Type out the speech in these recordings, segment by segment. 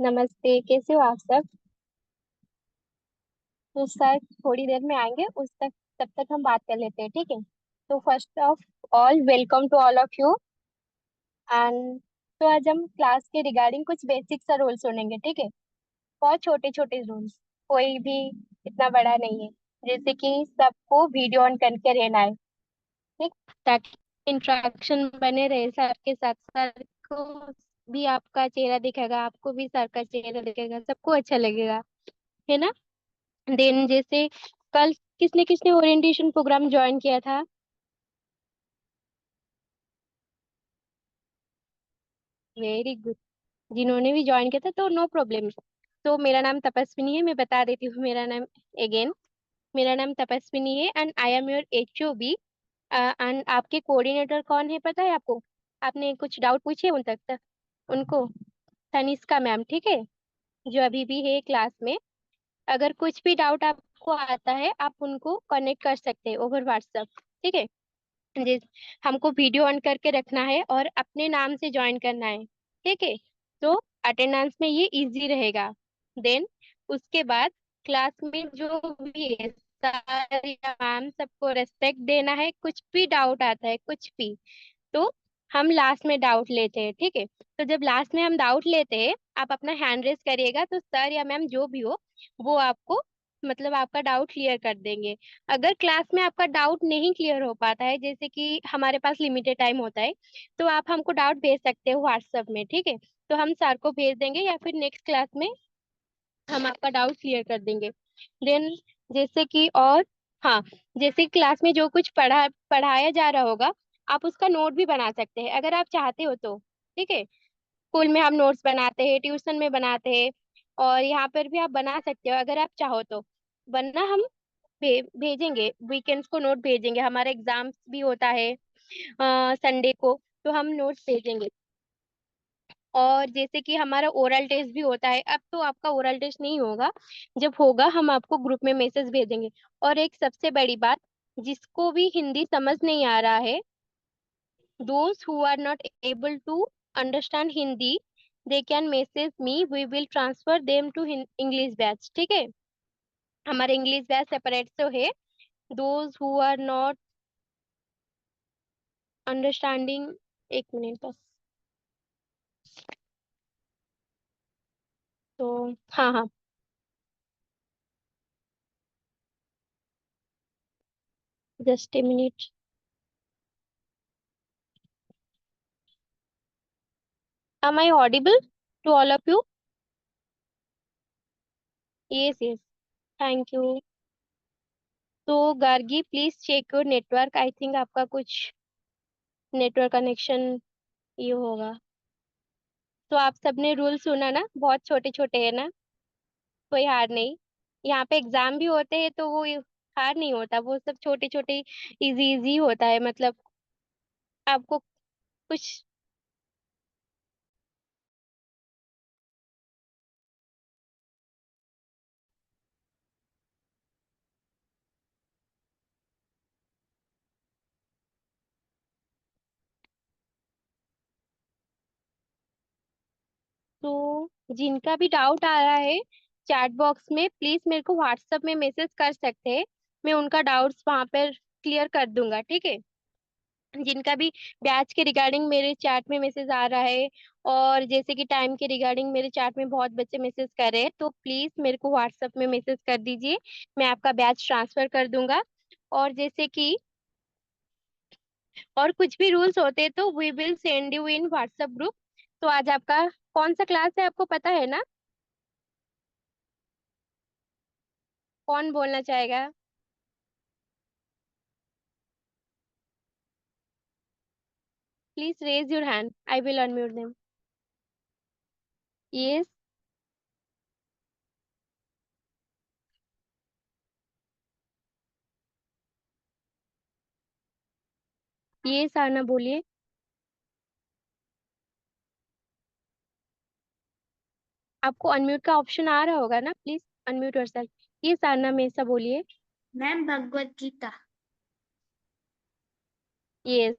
नमस्ते, कैसे हो आप सब। तो सर थोड़ी देर में आएंगे, उस तक तब तक हम बात कर लेते हैं, ठीक है। तो first of all welcome to all of you. And तो आज हम क्लास के रिगार्डिंग कुछ बेसिक सा रूल सुनेंगे, ठीक है। बहुत छोटे छोटे रूल्स, कोई भी इतना बड़ा नहीं है। जैसे कि सबको वीडियो ऑन करके रहना है, ठीक, ताकि इंटरेक्शन बने रहे सर के साथ। सर को भी आपका चेहरा दिखेगा, आपको भी सर का चेहरा दिखेगा, सबको अच्छा लगेगा, है ना। देन जैसे कल किसने किसने ओरिएंटेशन प्रोग्राम ज्वाइन किया था। Very good. जिन्होंने भी ज्वाइन किया था तो नो प्रॉब्लम। तो मेरा नाम तपस्विनी है, मैं बता देती हूँ मेरा नाम अगेन। मेरा नाम तपस्विनी है and I am your HOB। And आपके कोऑर्डिनेटर कौन है पता है आपको। आपने कुछ डाउट पूछे उन तक उनको। तनिष्का मैम, ठीक है, जो अभी भी है क्लास में। अगर कुछ भी डाउट आपको आता है आप उनको कनेक्ट कर सकते हैं ओवर व्हाट्सएप, ठीक है। जिस हमको वीडियो ऑन करके रखना है और अपने नाम से ज्वाइन करना है, ठीक है। तो अटेंडेंस में ये इजी रहेगा। देन उसके बाद क्लास में जो भी है सर या मैम सबको रेस्पेक्ट देना है। कुछ भी डाउट आता है कुछ भी, तो हम लास्ट में डाउट लेते हैं, ठीक है। तो जब लास्ट में हम डाउट लेते हैं आप अपना हैंड रेस करिएगा, तो सर या मैम जो भी हो वो आपको मतलब आपका डाउट क्लियर कर देंगे। अगर क्लास में आपका डाउट नहीं क्लियर हो पाता है, जैसे कि हमारे पास लिमिटेड टाइम होता है, तो आप हमको डाउट भेज सकते हो व्हाट्सएप में, ठीक है। तो हम सर को भेज देंगे या फिर नेक्स्ट क्लास में हम आपका डाउट क्लियर कर देंगे। देन जैसे कि और हाँ, जैसे क्लास में जो कुछ पढ़ाया जा रहा होगा आप उसका नोट भी बना सकते हैं अगर आप चाहते हो तो, ठीक है। स्कूल में हम नोट्स बनाते हैं, ट्यूशन में बनाते हैं, और यहाँ पर भी आप बना सकते हो अगर आप चाहो तो। वरना हम भेजेंगे वीकेंड्स को नोट भेजेंगे, हमारा एग्जाम्स भी होता है संडे को, तो हम नोट्स भेजेंगे। और जैसे कि हमारा ओरल टेस्ट भी होता है, अब तो आपका ओरल टेस्ट नहीं होगा, जब होगा हम आपको ग्रुप में मैसेज भेजेंगे। और एक सबसे बड़ी बात, जिसको भी हिंदी समझ नहीं आ रहा है, those who are not able to understand Hindi, they can message me, we will transfer them to English batch, ठीक है। हमारे इंग्लिश बैच सेपरेट तो है। Those who are not understanding, एक मिनट बस। तो हाँ हाँ, just a minute. Am I audible to all of you? Yes, yes. Thank you. तो Gargi please check your network, I think आपका कुछ नेटवर्क कनेक्शन ये होगा। तो आप सबने रूल सुना ना, बहुत छोटे छोटे है ना, कोई हार नहीं। यहाँ पे एग्जाम भी होते हैं तो वो हार नहीं होता, वो सब छोटे छोटे इजी इजी होता है, मतलब आपको कुछ। तो जिनका भी डाउट आ रहा है चैट बॉक्स में प्लीज मेरे को व्हाट्सएप में मैसेज कर सकते हैं, मैं उनका डाउट्स वहां पर क्लियर कर दूंगा, ठीक है। जिनका भी बैच के रिगार्डिंग मेरे चैट में मैसेज आ रहा है, और जैसे कि टाइम के रिगार्डिंग मेरे चैट में बहुत बच्चे मैसेज कर रहे हैं, तो प्लीज मेरे को व्हाट्सएप में मैसेज कर दीजिए, मैं आपका बैच ट्रांसफर कर दूंगा। और जैसे कि और कुछ भी रूल्स होते हैं तो we will send you in WhatsApp group. तो आज आपका कौन सा क्लास है आपको पता है ना। कौन बोलना चाहेगा। Please raise your hand, I will unmute them. Yes. ये सारना बोलिए। आपको अनम्यूट का ऑप्शन आ रहा होगा ना, प्लीज अनम्यूट योरसेल्फ। ये सारना में ऐसा बोलिए। Ma'am Bhagavad Gita. Yes,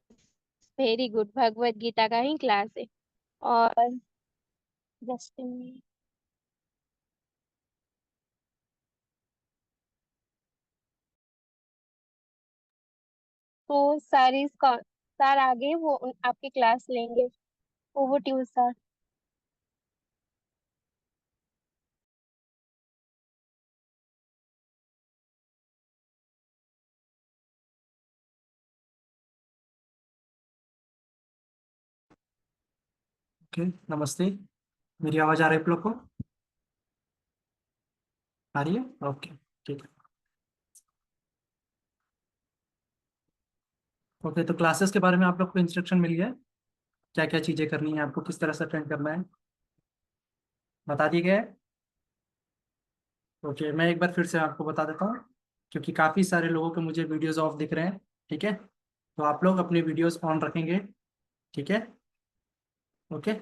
very good, Bhagavad Gita का ही क्लास है। और जस्ट तो सर आगे वो आपकी क्लास लेंगे। Over to you sir. Okay, नमस्ते। मेरी आवाज़ आ रही है आप लोग को? आ रही है? ओके, ठीक है। ओके, तो क्लासेस के बारे में आप लोग को इंस्ट्रक्शन मिल गया है? क्या क्या चीज़ें करनी है आपको, किस तरह से अटेंड करना है, बता दिए गए है? ओके, मैं एक बार फिर से आपको बता देता हूँ, क्योंकि काफ़ी सारे लोगों के मुझे वीडियोस ऑफ दिख रहे हैं। ठीक है, तो आप लोग अपनी वीडियोस ऑन रखेंगे। ठीक है, ओके।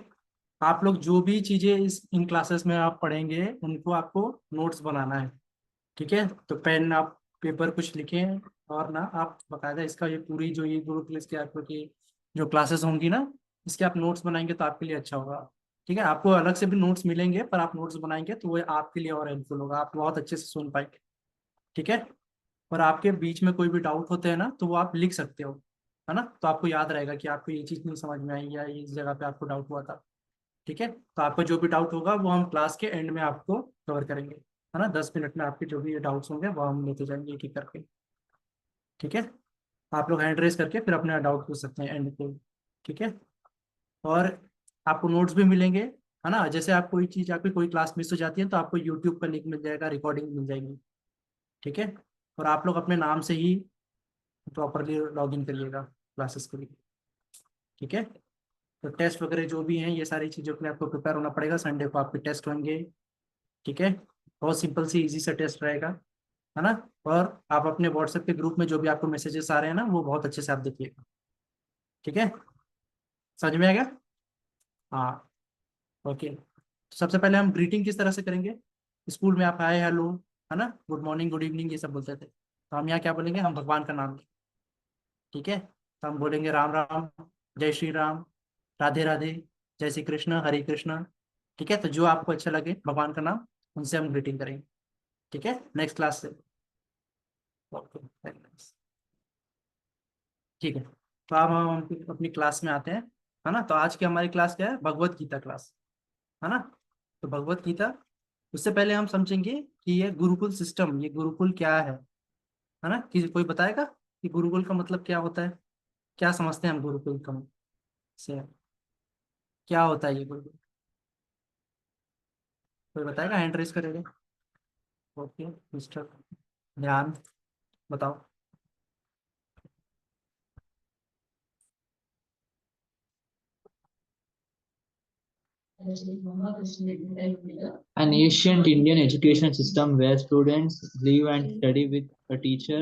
आप लोग जो भी चीज़ें इन क्लासेस में आप पढ़ेंगे उनको आपको नोट्स बनाना है। ठीक है, तो पेन आप पेपर कुछ लिखें, और ना आप बकायदा इसका ये पूरी जो ये ग्रुप लिस्ट की आपकी जो क्लासेस होंगी ना, इसके आप नोट्स बनाएंगे तो आपके लिए अच्छा होगा। ठीक है, आपको अलग से भी नोट्स मिलेंगे, पर आप नोट्स बनाएंगे तो वो आपके लिए और हेल्पफुल होगा, आप बहुत अच्छे से सुन पाएंगे। ठीक है, और आपके बीच में कोई भी डाउट होते हैं ना, तो वो आप लिख सकते हो, है ना, तो आपको याद रहेगा कि आपको ये चीज़ नहीं समझ में आई या इस जगह पे आपको डाउट हुआ था। ठीक है, तो आपका जो भी डाउट होगा वो हम क्लास के एंड में आपको कवर करेंगे, है ना, 10 मिनट में आपके जो भी डाउट्स होंगे वो हम लेते जाएंगे एक एक करके। ठीक है, आप लोग हैंड रेस करके फिर अपना डाउट पूछ सकते हैं एंड पे। ठीक है, और आपको नोट्स भी मिलेंगे, है ना, जैसे आप कोई चीज़ आपकी कोई क्लास मिस हो जाती है तो आपको यूट्यूब का लिंक मिल जाएगा, रिकॉर्डिंग मिल जाएगी। ठीक है, और आप लोग अपने नाम से ही प्रॉपरली लॉग इन करिएगा क्लासेस के लिए। ठीक है, तो टेस्ट वगैरह जो भी हैं ये सारी चीज़ों के लिए आपको प्रिपेयर होना पड़ेगा, संडे को आपके टेस्ट होंगे। ठीक है, बहुत सिंपल सी इजी सा टेस्ट रहेगा, है ना, और आप अपने व्हाट्सएप के ग्रुप में जो भी आपको मैसेजेस आ रहे हैं ना वो बहुत अच्छे से आप देखिएगा। ठीक है, समझ में आ गया? हाँ, ओके। तो सबसे पहले हम ग्रीटिंग किस तरह से करेंगे? स्कूल में आप हाय हेलो, है ना, गुड मॉर्निंग गुड इवनिंग ये सब बोलते थे, तो हम यहाँ क्या बोलेंगे, हम भगवान का नाम लें। ठीक है, तो हम बोलेंगे राम राम, जय श्री राम, राधे राधे, जय श्री कृष्ण, हरे कृष्ण। ठीक है, तो जो आपको अच्छा लगे भगवान का नाम, उनसे हम ग्रीटिंग करेंगे। ठीक है, नेक्स्ट क्लास से। ओके, ठीक है, तो अब हम अपनी क्लास में आते हैं, है ना, तो आज की हमारी क्लास क्या है, भगवत गीता क्लास, है ना। तो भगवत गीता, उससे पहले हम समझेंगे कि ये गुरुकुल सिस्टम, ये गुरुकुल क्या है ना, किसी कोई बताएगा कि गुरुकुल का मतलब क्या होता है, क्या समझते हैं हम गुरुकुल का से, क्या होता है ये गुरुकुल? कोई बताएगा, हैंड रेस करेगा? ओके, मिस्टर ध्यान, बताओ। An ancient Indian education system where students live and study with a teacher,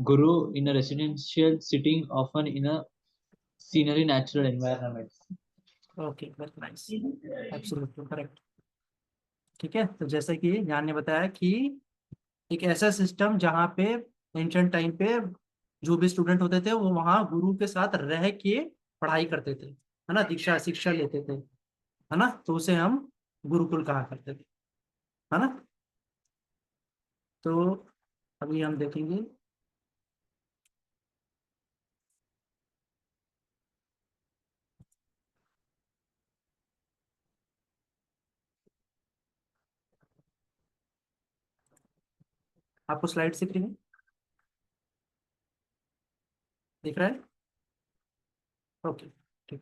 guru in a residential setting, often in a scenery natural environment. Okay, very nice, absolutely correct. ठीक है, तो जैसे कि ज्ञान ने बताया कि एक ऐसा सिस्टम जहाँ पे एंशियंट टाइम पे जो भी स्टूडेंट होते थे वो वहाँ गुरु के साथ रह के पढ़ाई करते थे, है ना, दीक्षा शिक्षा लेते थे, है ना, तो उसे हम गुरुकुल कहा करते थे, है ना। तो अभी हम देखेंगे, आपको स्लाइड दिख रही है, दिख रहा है? ओके, ठीक।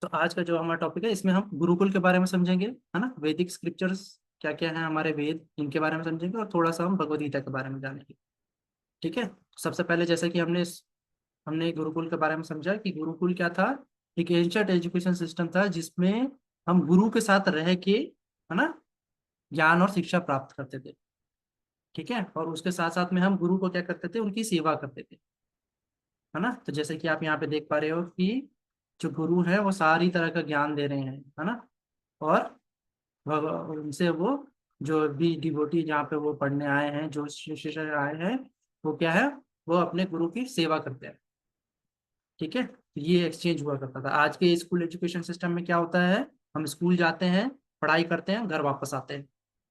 तो आज का जो हमारा टॉपिक है इसमें हम गुरुकुल के बारे में समझेंगे, है ना, वैदिक स्क्रिप्चर्स क्या क्या है हमारे वेद, इनके बारे में समझेंगे, और थोड़ा सा हम भगवद गीता के बारे में जानेंगे। ठीक है, सबसे पहले जैसे कि हमने गुरुकुल के बारे में समझा कि गुरुकुल क्या था, एक एंशिएंट एजुकेशन सिस्टम था जिसमें हम गुरु के साथ रह के, है ना, ज्ञान और शिक्षा प्राप्त करते थे। ठीक है, और उसके साथ साथ में हम गुरु को क्या करते थे, उनकी सेवा करते थे, है ना, तो जैसे कि आप यहाँ पे देख पा रहे हो कि जो गुरु है वो सारी तरह का ज्ञान दे रहे हैं, है ना, और उनसे वो जो भी डिवोटी जहाँ पे वो पढ़ने आए हैं, जो शिष्य आए हैं, वो क्या है, वो अपने गुरु की सेवा करते हैं। ठीक है, तो ये एक्सचेंज हुआ करता था। आज के स्कूल एजुकेशन सिस्टम में क्या होता है, हम स्कूल जाते हैं, पढ़ाई करते हैं, घर वापस आते हैं,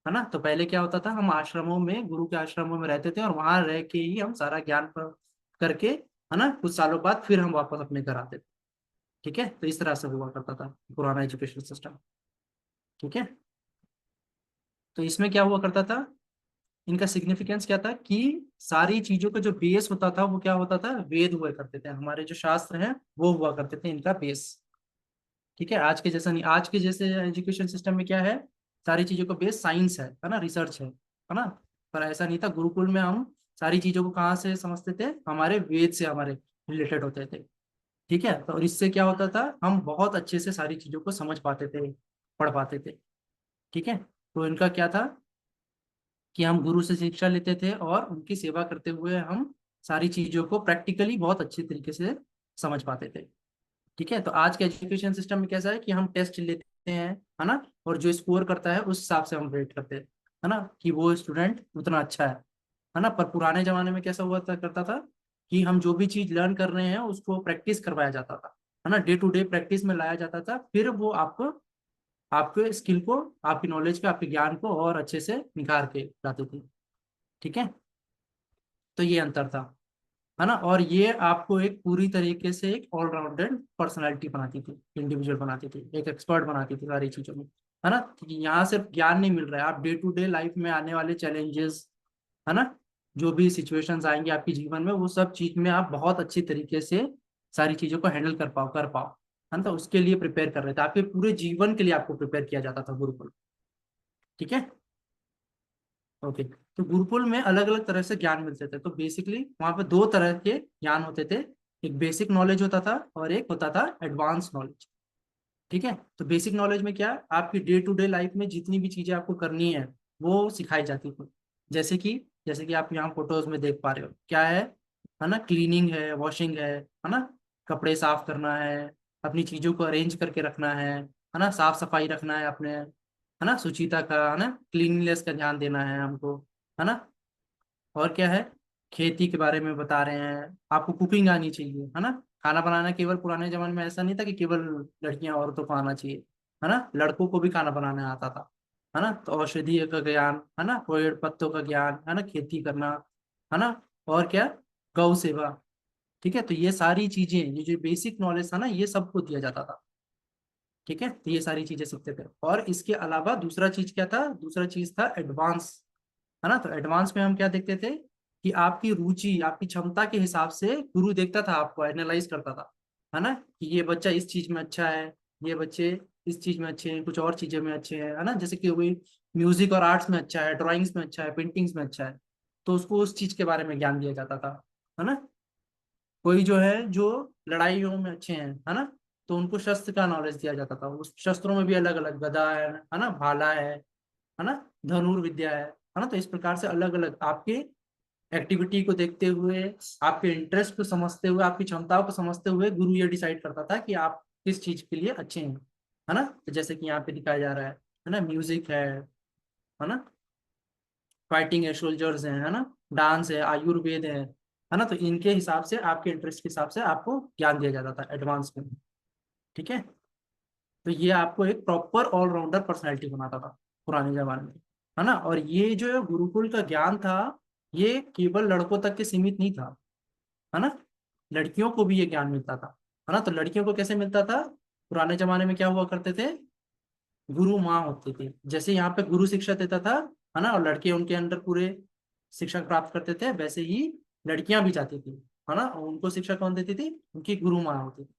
है ना। तो पहले क्या होता था, हम आश्रमों में, गुरु के आश्रमों में रहते थे और वहां रह के ही हम सारा ज्ञान प्राप्त करके, है ना, कुछ सालों बाद फिर हम वापस अपने घर आते थे। ठीक है, तो इस तरह से हुआ करता था पुराना एजुकेशन सिस्टम। ठीक है, तो इसमें क्या हुआ करता था, इनका सिग्निफिकेंस क्या था कि सारी चीजों का जो बेस होता था वो क्या होता था, वेद हुआ करते थे, हमारे जो शास्त्र हैं वो हुआ करते थे इनका बेस। ठीक है, आज के जैसा नहीं, आज के जैसे एजुकेशन सिस्टम में क्या है, सारी चीजों का बेस साइंस है ना, रिसर्च है ना। पर ऐसा नहीं था, गुरुकुल में हम सारी चीजों को कहाँ से समझते थे, हमारे वेद से हमारे रिलेटेड होते थे। ठीक है, तो और इससे क्या होता था, हम बहुत अच्छे से सारी चीजों को समझ पाते थे, पढ़ पाते थे। ठीक है, तो इनका क्या था कि हम गुरु से शिक्षा लेते थे और उनकी सेवा करते हुए हम सारी चीजों को प्रैक्टिकली बहुत अच्छे तरीके से समझ पाते थे। ठीक है, तो आज के एजुकेशन सिस्टम में कैसा है कि हम टेस्ट लेते हैं, है ना, और जो स्कोर करता है उस हिसाब से हम रेट करते हैं, है ना, कि वो स्टूडेंट उतना अच्छा है ना। पर पुराने जमाने में कैसा हुआ था करता था कि हम जो भी चीज लर्न कर रहे हैं उसको प्रैक्टिस करवाया जाता था, है ना, डे टू डे प्रैक्टिस में लाया जाता था, फिर वो आपको, आपके स्किल को, आपकी नॉलेज को, आपके ज्ञान को और अच्छे से निखार के लाते थे। ठीक है, तो ये अंतर था, है ना। और ये आपको एक पूरी तरीके से एक ऑलराउंडेड पर्सनालिटी बनाती थी, इंडिविजुअल बनाती थी, एक एक्सपर्ट बनाती थी सारी चीजों में, है ना। क्योंकि यहाँ सिर्फ ज्ञान नहीं मिल रहा है, आप डे टू डे लाइफ में आने वाले चैलेंजेस, है ना, जो भी सिचुएशंस आएंगे आपके जीवन में, वो सब चीज में आप बहुत अच्छी तरीके से सारी चीजों को हैंडल कर पाओ, है ना। तो उसके लिए प्रिपेयर कर रहे थे, आपके पूरे जीवन के लिए आपको प्रिपेयर किया जाता था गुरुकुल। ठीक है, ओके। तो गुरुकुल में अलग अलग तरह से ज्ञान मिलते थे, तो बेसिकली वहां पे दो तरह के ज्ञान होते थे, एक बेसिक नॉलेज होता था और एक होता था एडवांस नॉलेज। ठीक है, तो बेसिक नॉलेज में क्या, आपकी डे टू डे लाइफ में जितनी भी चीजें आपको करनी है वो सिखाई जाती थी। जैसे कि आप यहाँ फोटोज में देख पा रहे हो, क्या है ना, क्लीनिंग है, वॉशिंग है ना, कपड़े साफ करना है, अपनी चीजों को अरेंज करके रखना है ना, साफ सफाई रखना है अपने, है ना, शुचिता का, है ना, क्लीनलीनेस का ध्यान देना है हमको, है ना। और क्या है, खेती के बारे में बता रहे हैं, आपको कुकिंग आनी चाहिए, है ना। खाना बनाना केवल पुराने जमाने में ऐसा नहीं था कि केवल लड़कियां औरतों को आना चाहिए, है ना, लड़कों को भी खाना बनाना आता था, है ना। तो औषधि का ज्ञान, है ना, पेड़ पत्तों का ज्ञान, है ना, खेती करना, है ना, और क्या, गौ सेवा। ठीक है, तो ये सारी चीजें, ये जो बेसिक नॉलेज था ना, ये सबको दिया जाता था। ठीक है, तो ये सारी चीजें सीखते थे। और इसके अलावा दूसरा चीज क्या था, दूसरा चीज था एडवांस, है ना। तो एडवांस में हम क्या देखते थे कि आपकी रुचि, आपकी क्षमता के हिसाब से गुरु देखता था, आपको एनालाइज करता था, है ना, कि ये बच्चा इस चीज में अच्छा है, ये बच्चे इस चीज में अच्छे हैं, कुछ और चीजों में अच्छे हैं, है ना। जैसे कि कोई म्यूजिक और आर्ट्स में अच्छा है, ड्राइंग्स में अच्छा है, पेंटिंग्स में अच्छा है, तो उसको उस चीज के बारे में ज्ञान दिया जाता था, है ना। कोई जो है, जो लड़ाइयों में अच्छे हैं, है ना, तो उनको शस्त्र का नॉलेज दिया जाता था। उस शस्त्रों में भी अलग अलग, गदा है ना, भाला है ना, धनुर्विद्या है ना। तो इस प्रकार से अलग अलग आपके एक्टिविटी को देखते हुए, आपके इंटरेस्ट को समझते हुए, आपकी क्षमताओं को समझते हुए गुरु ये डिसाइड करता था कि आप किस चीज के लिए अच्छे हैं, है ना। तो जैसे कि यहाँ पे दिखाया जा रहा है ना, म्यूजिक है ना, फाइटिंग एस्ट्रोलजर्स हैं, है ना, डांस है, आयुर्वेद है ना। तो इनके हिसाब से, आपके इंटरेस्ट के हिसाब से आपको ज्ञान दिया जाता था एडवांस में। ठीक है, तो ये आपको एक प्रॉपर ऑलराउंडर पर्सनैलिटी बनाता था पुराने जमाने में, है ना। और ये जो है गुरुकुल का ज्ञान था, ये केवल लड़कों तक के सीमित नहीं था, है ना, लड़कियों को भी ये ज्ञान मिलता था, है ना। तो लड़कियों को कैसे मिलता था, पुराने जमाने में क्या हुआ करते थे, गुरु माँ होती थी, जैसे यहाँ पे गुरु शिक्षा देता था, है ना, और लड़के उनके अंडर पूरे शिक्षा प्राप्त करते थे, वैसे ही लड़कियां भी जाती थी, है ना, और उनको शिक्षा कौन देती थी, उनकी गुरु माँ होती थी,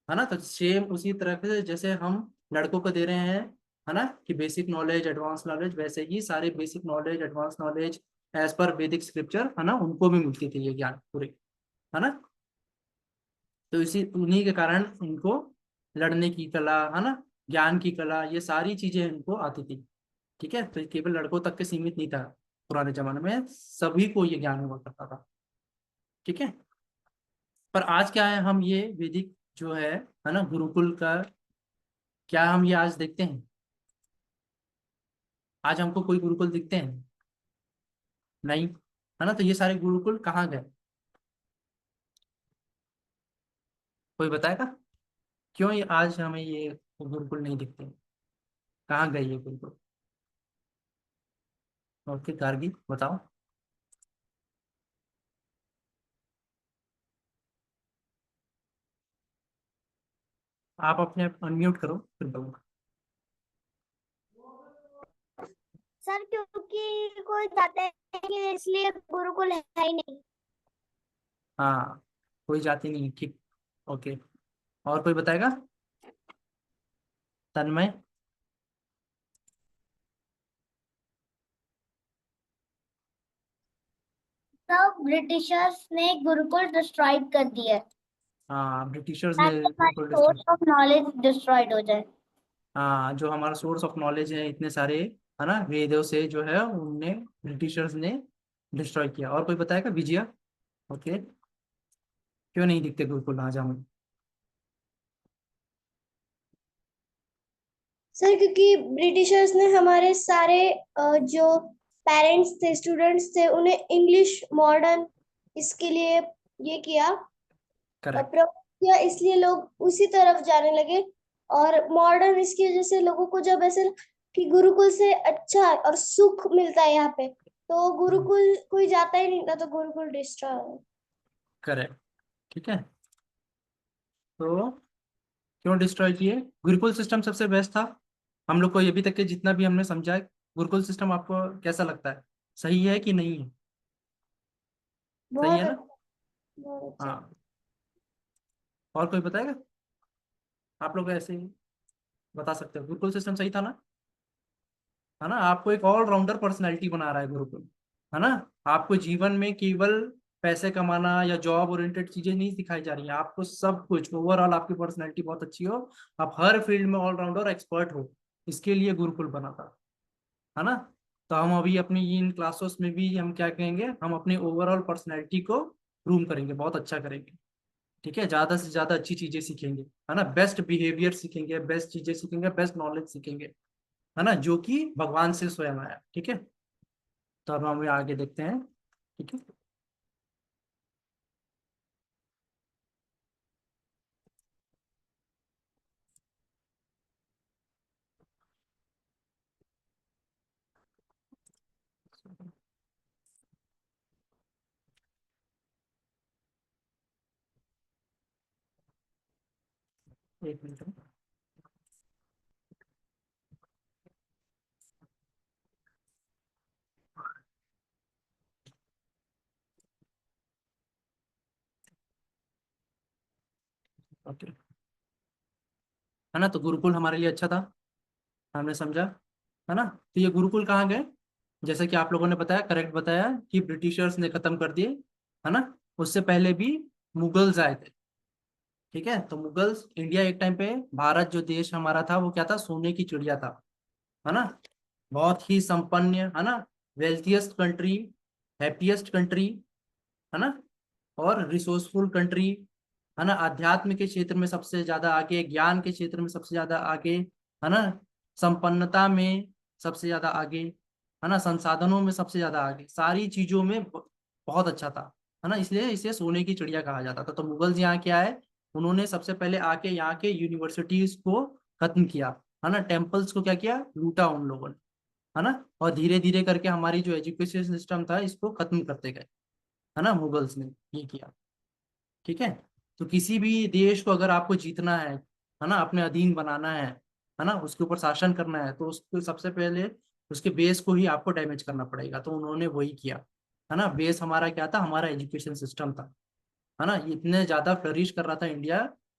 है ना। तो सेम उसी तरह से जैसे हम लड़कों को दे रहे हैं, है ना, कि बेसिक नॉलेज, एडवांस नॉलेज, वैसे ही सारे basic knowledge, advance knowledge as per Vedic scripture, है ना, उनको भी मिलती थी ये ज्ञान पूरे, है ना। तो इसी उन्हीं के कारण इनको लड़ने की कला, है ना, ज्ञान की कला, ये सारी चीजें इनको आती थी। ठीक है, तो ये केवल लड़कों तक के सीमित नहीं था, पुराने जमाने में सभी को ये ज्ञान हुआ करता था। ठीक है, पर आज क्या है, हम ये वैदिक जो है ना, गुरुकुल का, क्या हम ये आज देखते हैं, आज हमको कोई गुरुकुल दिखते हैं नहीं, है ना। तो ये सारे गुरुकुल कहाँ गए, कोई बताएगा क्यों ये आज हमें ये गुरुकुल नहीं दिखते, कहाँ गए ये गुरुकुल? ओके गार्गी बताओ। आप अपने अनम्यूट करो फिर बोलो। सर क्योंकि कोई जाते हैं इसलिए गुरुकुल है ही नहीं। हाँ कोई जाति नहीं, ठीक। ओके, और कोई बताएगा? तन्मय। तब ब्रिटिशर्स ने गुरुकुल डिस्ट्रॉय कर दिया हाँ ब्रिटिशर्स ने ताकि हमारी Gurukul destroy. Source of knowledge destroyed हो जाए। हाँ जो हमारा सोर्स ऑफ नॉलेज है इतने सारे, है ना, वेदों से जो है उनने ब्रिटिशर्स ने डिस्ट्रॉय किया। और कोई बताएगा? विजया। ओके, क्यों नहीं दिखते गुरुकुल आज हमें? सर क्योंकि ब्रिटिशर्स ने हमारे सारे जो पेरेंट्स थे, स्टूडेंट्स थे, उन्हें इंग्लिश मॉडर्न इसके लिए ये किया, करेक्ट। प्रमोट किया, इसलिए लोग उसी तरफ जाने लगे। और मॉडर्न इसकी वजह से लोगों को जब ऐसे कि गुरुकुल से अच्छा और सुख मिलता है यहाँ पे, तो गुरुकुल कोई जाता ही नहीं था, तो गुरुकुल डिस्ट्रॉय। करेक्ट, ठीक है। तो क्यों डिस्ट्रॉय किए? गुरुकुल सिस्टम सबसे बेस्ट था हम लोग को, अभी तक के जितना भी हमने समझा है। गुरुकुल सिस्टम आपको कैसा लगता है, सही है कि नहीं है? सही बहुत है ना? अच्छा, बहुत अच्छा। हाँ, और कोई बताएगा? आप लोग ऐसे ही बता सकते हो गुरुकुल सिस्टम सही था ना, है ना? आपको एक ऑलराउंडर पर्सनैलिटी बना रहा है गुरुकुल, है ना? आपको जीवन में केवल पैसे कमाना या जॉब ओरिएंटेड चीजें नहीं सिखाई जा रही हैं, आपको सब कुछ ओवरऑल आपकी पर्सनैलिटी बहुत अच्छी हो, आप हर फील्ड में ऑलराउंडर एक्सपर्ट हो, इसके लिए गुरुकुल बना था, है ना? तो हम अभी अपनी इन क्लासेस में भी हम क्या कहेंगे, हम अपनी ओवरऑल पर्सनैलिटी को ग्रूम करेंगे, बहुत अच्छा करेंगे। ठीक है, ज्यादा से ज्यादा अच्छी चीजें सीखेंगे, है ना, बेस्ट बिहेवियर सीखेंगे, बेस्ट चीजें सीखेंगे, बेस्ट नॉलेज सीखेंगे, है ना, जो कि भगवान से स्वयं आया। ठीक है, तो अब हम आगे देखते हैं। ठीक है, एक मिनट। ओके, है ना, तो गुरुकुल हमारे लिए अच्छा था, हमने समझा, है ना? तो ये गुरुकुल कहाँ गए? जैसे कि आप लोगों ने बताया, करेक्ट बताया कि ब्रिटिशर्स ने खत्म कर दिए, है ना? उससे पहले भी मुगल्स आए थे। ठीक है, तो मुगल्स इंडिया एक टाइम पे, भारत जो देश हमारा था वो क्या था, सोने की चिड़िया था, है ना, बहुत ही संपन्न, है ना, वेल्थिएस्ट कंट्री, हैप्पीएस्ट कंट्री, है ना, और रिसोर्सफुल कंट्री, है ना, अध्यात्म के क्षेत्र में सबसे ज्यादा आगे, ज्ञान के क्षेत्र में सबसे ज्यादा आगे, है ना, संपन्नता में सबसे ज्यादा आगे, है ना, संसाधनों में सबसे ज्यादा आगे, सारी चीजों में बहुत अच्छा था, है ना, इसलिए इसे सोने की चिड़िया कहा जाता था। तो मुगल्स यहाँ क्या है, उन्होंने सबसे पहले आके यहाँ के यूनिवर्सिटीज को खत्म किया, है ना, टेम्पल्स को क्या किया, लूटा उन लोगों ने, है ना, और धीरे धीरे करके हमारी जो एजुकेशन सिस्टम था इसको खत्म करते गए, है ना, मुगल्स ने ये किया। ठीक है, तो किसी भी देश को अगर आपको जीतना है ना, अपने अधीन बनाना है ना, उसके ऊपर शासन करना है, तो उसको सबसे पहले उसके बेस को ही आपको डैमेज करना पड़ेगा, तो उन्होंने वही किया, है ना। बेस हमारा क्या था, हमारा एजुकेशन सिस्टम था, है ना, इतने ज्यादा फ्लरिश कर रहा था इंडिया,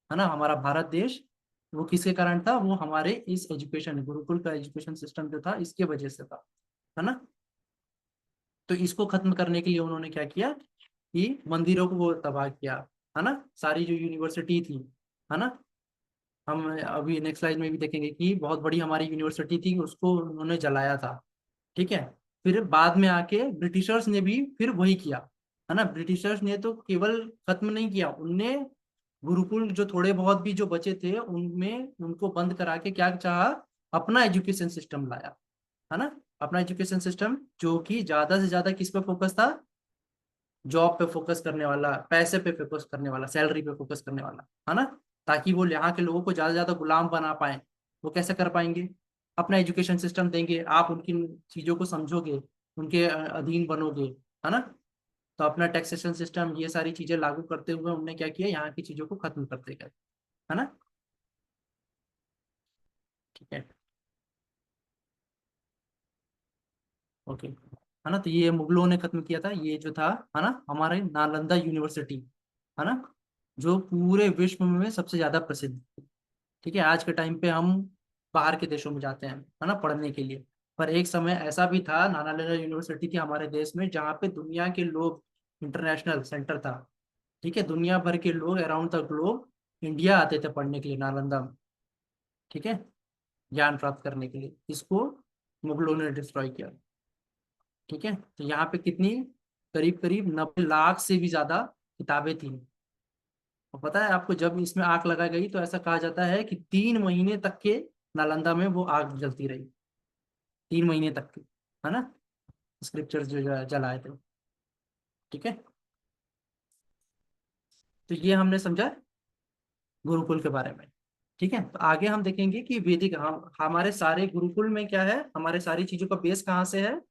है ना, हमारा भारत देश, वो किसके कारण था, वो हमारे इस एजुकेशन, गुरुकुल का एजुकेशन सिस्टम जो था इसके वजह से था, है ना। तो इसको खत्म करने के लिए उन्होंने क्या किया कि मंदिरों को वो तबाह किया, है ना, सारी जो यूनिवर्सिटी थी, है ना, हम अभी नेक्स्ट स्लाइड में भी देखेंगे कि बहुत बड़ी हमारी यूनिवर्सिटी थी उसको उन्होंने जलाया था। ठीक है, फिर बाद में आके ब्रिटिशर्स ने भी फिर वही किया, है ना, ब्रिटिशर्स ने तो केवल खत्म नहीं किया, उनने गुरुकुल जो थोड़े बहुत भी जो बचे थे उनमें उनको बंद करा के क्या चाहा, अपना एजुकेशन सिस्टम लाया, है ना, अपना एजुकेशन सिस्टम जो कि ज्यादा से ज्यादा किस पे फोकस था, जॉब पे फोकस करने वाला, पैसे पे फोकस करने वाला, सैलरी पे फोकस करने वाला, है ना, ताकि वो यहाँ के लोगों को ज्यादा से ज्यादा गुलाम बना पाए। वो कैसे कर पाएंगे? अपना एजुकेशन सिस्टम देंगे, आप उनकी चीजों को समझोगे, उनके अधीन बनोगे, है ना। तो अपना टैक्सेशन सिस्टम, ये सारी चीजें लागू करते हुए उन्होंने क्या किया, यहाँ की चीजों को खत्म करते गए, है ना। ठीक है, ओके, है ना। तो ये मुगलों ने खत्म किया था, ये जो था, है ना, हमारे नालंदा यूनिवर्सिटी, है ना, जो पूरे विश्व में सबसे ज्यादा प्रसिद्ध। ठीक है, आज के टाइम पे हम बाहर के देशों में जाते हैं, है ना, पढ़ने के लिए। पर एक समय ऐसा भी था, नालंदा यूनिवर्सिटी थी हमारे देश में, जहाँ पे दुनिया के लोग, इंटरनेशनल सेंटर था। ठीक है, दुनिया भर के लोग अराउंड द ग्लोब इंडिया आते थे पढ़ने के लिए नालंदा में। ठीक है, ज्ञान प्राप्त करने के लिए। इसको मुगलों ने डिस्ट्रॉय किया। ठीक है, तो यहाँ पे कितनी, करीब करीब 90 लाख से भी ज्यादा किताबें थी। और पता है आपको, जब इसमें आग लगाई गई तो ऐसा कहा जाता है कि 3 महीने तक के नालंदा में वो आग जलती रही, 3 महीने तक की, है ना, स्क्रिप्चर्स जो जलाए थे। ठीक है, तो ये हमने समझा गुरुकुल के बारे में। ठीक है, तो आगे हम देखेंगे कि वैदिक, हमारे सारे गुरुकुल में क्या है, हमारे सारी चीजों का बेस कहाँ से है,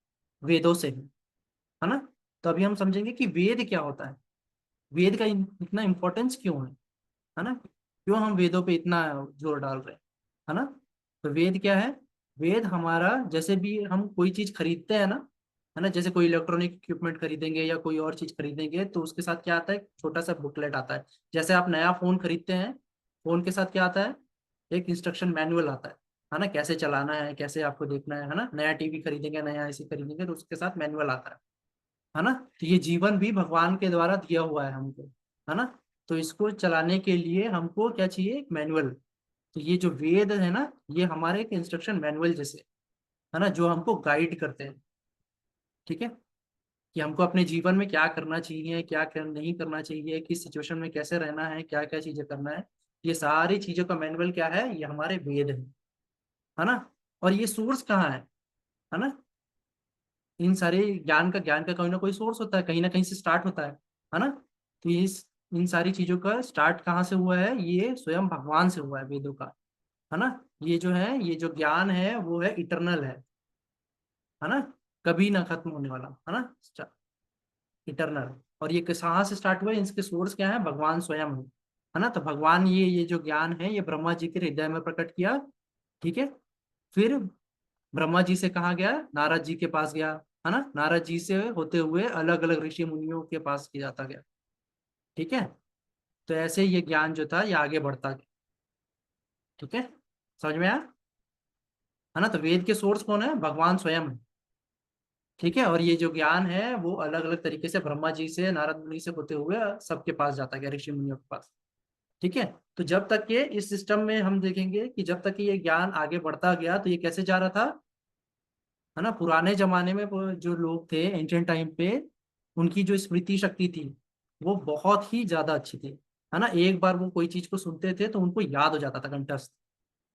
वेदों से है ना। तो अभी हम समझेंगे कि वेद क्या होता है, वेद का इतना इम्पोर्टेंस क्यों है ना, क्यों हम वेदों पे इतना जोर डाल रहे हैं, है ना। तो वेद क्या है? वेद हमारा, जैसे भी हम कोई चीज खरीदते हैं ना, है ना, जैसे कोई इलेक्ट्रॉनिक इक्विपमेंट खरीदेंगे या कोई और चीज खरीदेंगे, तो उसके साथ क्या आता है, छोटा सा बुकलेट आता है। जैसे आप नया फोन खरीदते हैं, फोन के साथ क्या आता है, एक इंस्ट्रक्शन मैनुअल आता है ना, कैसे चलाना है, कैसे आपको देखना है ना। नया टीवी खरीदेंगे, नया एसी खरीदेंगे, तो उसके साथ मैनुअल आता है ना। तो ये जीवन भी भगवान के द्वारा दिया हुआ है हमको, है ना। तो इसको चलाने के लिए हमको क्या चाहिए, एक मैनुअल। तो ये जो वेद है ना, ये हमारे एक इंस्ट्रक्शन मैनुअल जैसे, है ना, जो हमको गाइड करते हैं। ठीक है, कि हमको अपने जीवन में क्या करना चाहिए, क्या नहीं करना चाहिए, किस सिचुएशन में कैसे रहना है, क्या क्या चीजें करना है, ये सारी चीजों का मैनुअल क्या है, ये हमारे वेद है ना। और ये सोर्स कहाँ है ना, इन सारे ज्ञान का कोई ना कोई सोर्स होता है, कहीं ना कहीं से स्टार्ट होता है ना। तो इन सारी चीजों का स्टार्ट कहाँ से हुआ है, ये स्वयं भगवान से हुआ है, वेदों का, है ना। ये जो है, ये जो ज्ञान है वो है इटरनल है ना, कभी ना खत्म होने वाला, है ना, इटरनल। और ये कहाँ से स्टार्ट हुआ है, इसके सोर्स क्या है, भगवान स्वयं है ना। तो भगवान ये जो ज्ञान है, ये ब्रह्मा जी के हृदय में प्रकट किया। ठीक है, फिर ब्रह्मा जी से कहा गया, नारद जी के पास गया, है ना, नारद जी से होते हुए अलग अलग ऋषि मुनियों के पास किया जाता गया। ठीक है, तो ऐसे ये ज्ञान जो था, ये आगे बढ़ता गया। ठीक है, समझ में आया, है ना। तो वेद के सोर्स कौन है, भगवान स्वयं है। ठीक है, और ये जो ज्ञान है वो अलग अलग तरीके से ब्रह्मा जी से, नारद मुनि से होते हुए सबके पास जाता गया, ऋषि मुनियों के पास। ठीक है, तो जब तक के इस सिस्टम में हम देखेंगे कि जब तक कि ये ज्ञान आगे बढ़ता गया, तो ये कैसे जा रहा था, है ना। पुराने जमाने में वो जो लोग थे एंशियंट टाइम पे, उनकी जो स्मृति शक्ति थी वो बहुत ही ज्यादा अच्छी थी, है ना। एक बार वो कोई चीज को सुनते थे तो उनको याद हो जाता था कंठस्थ,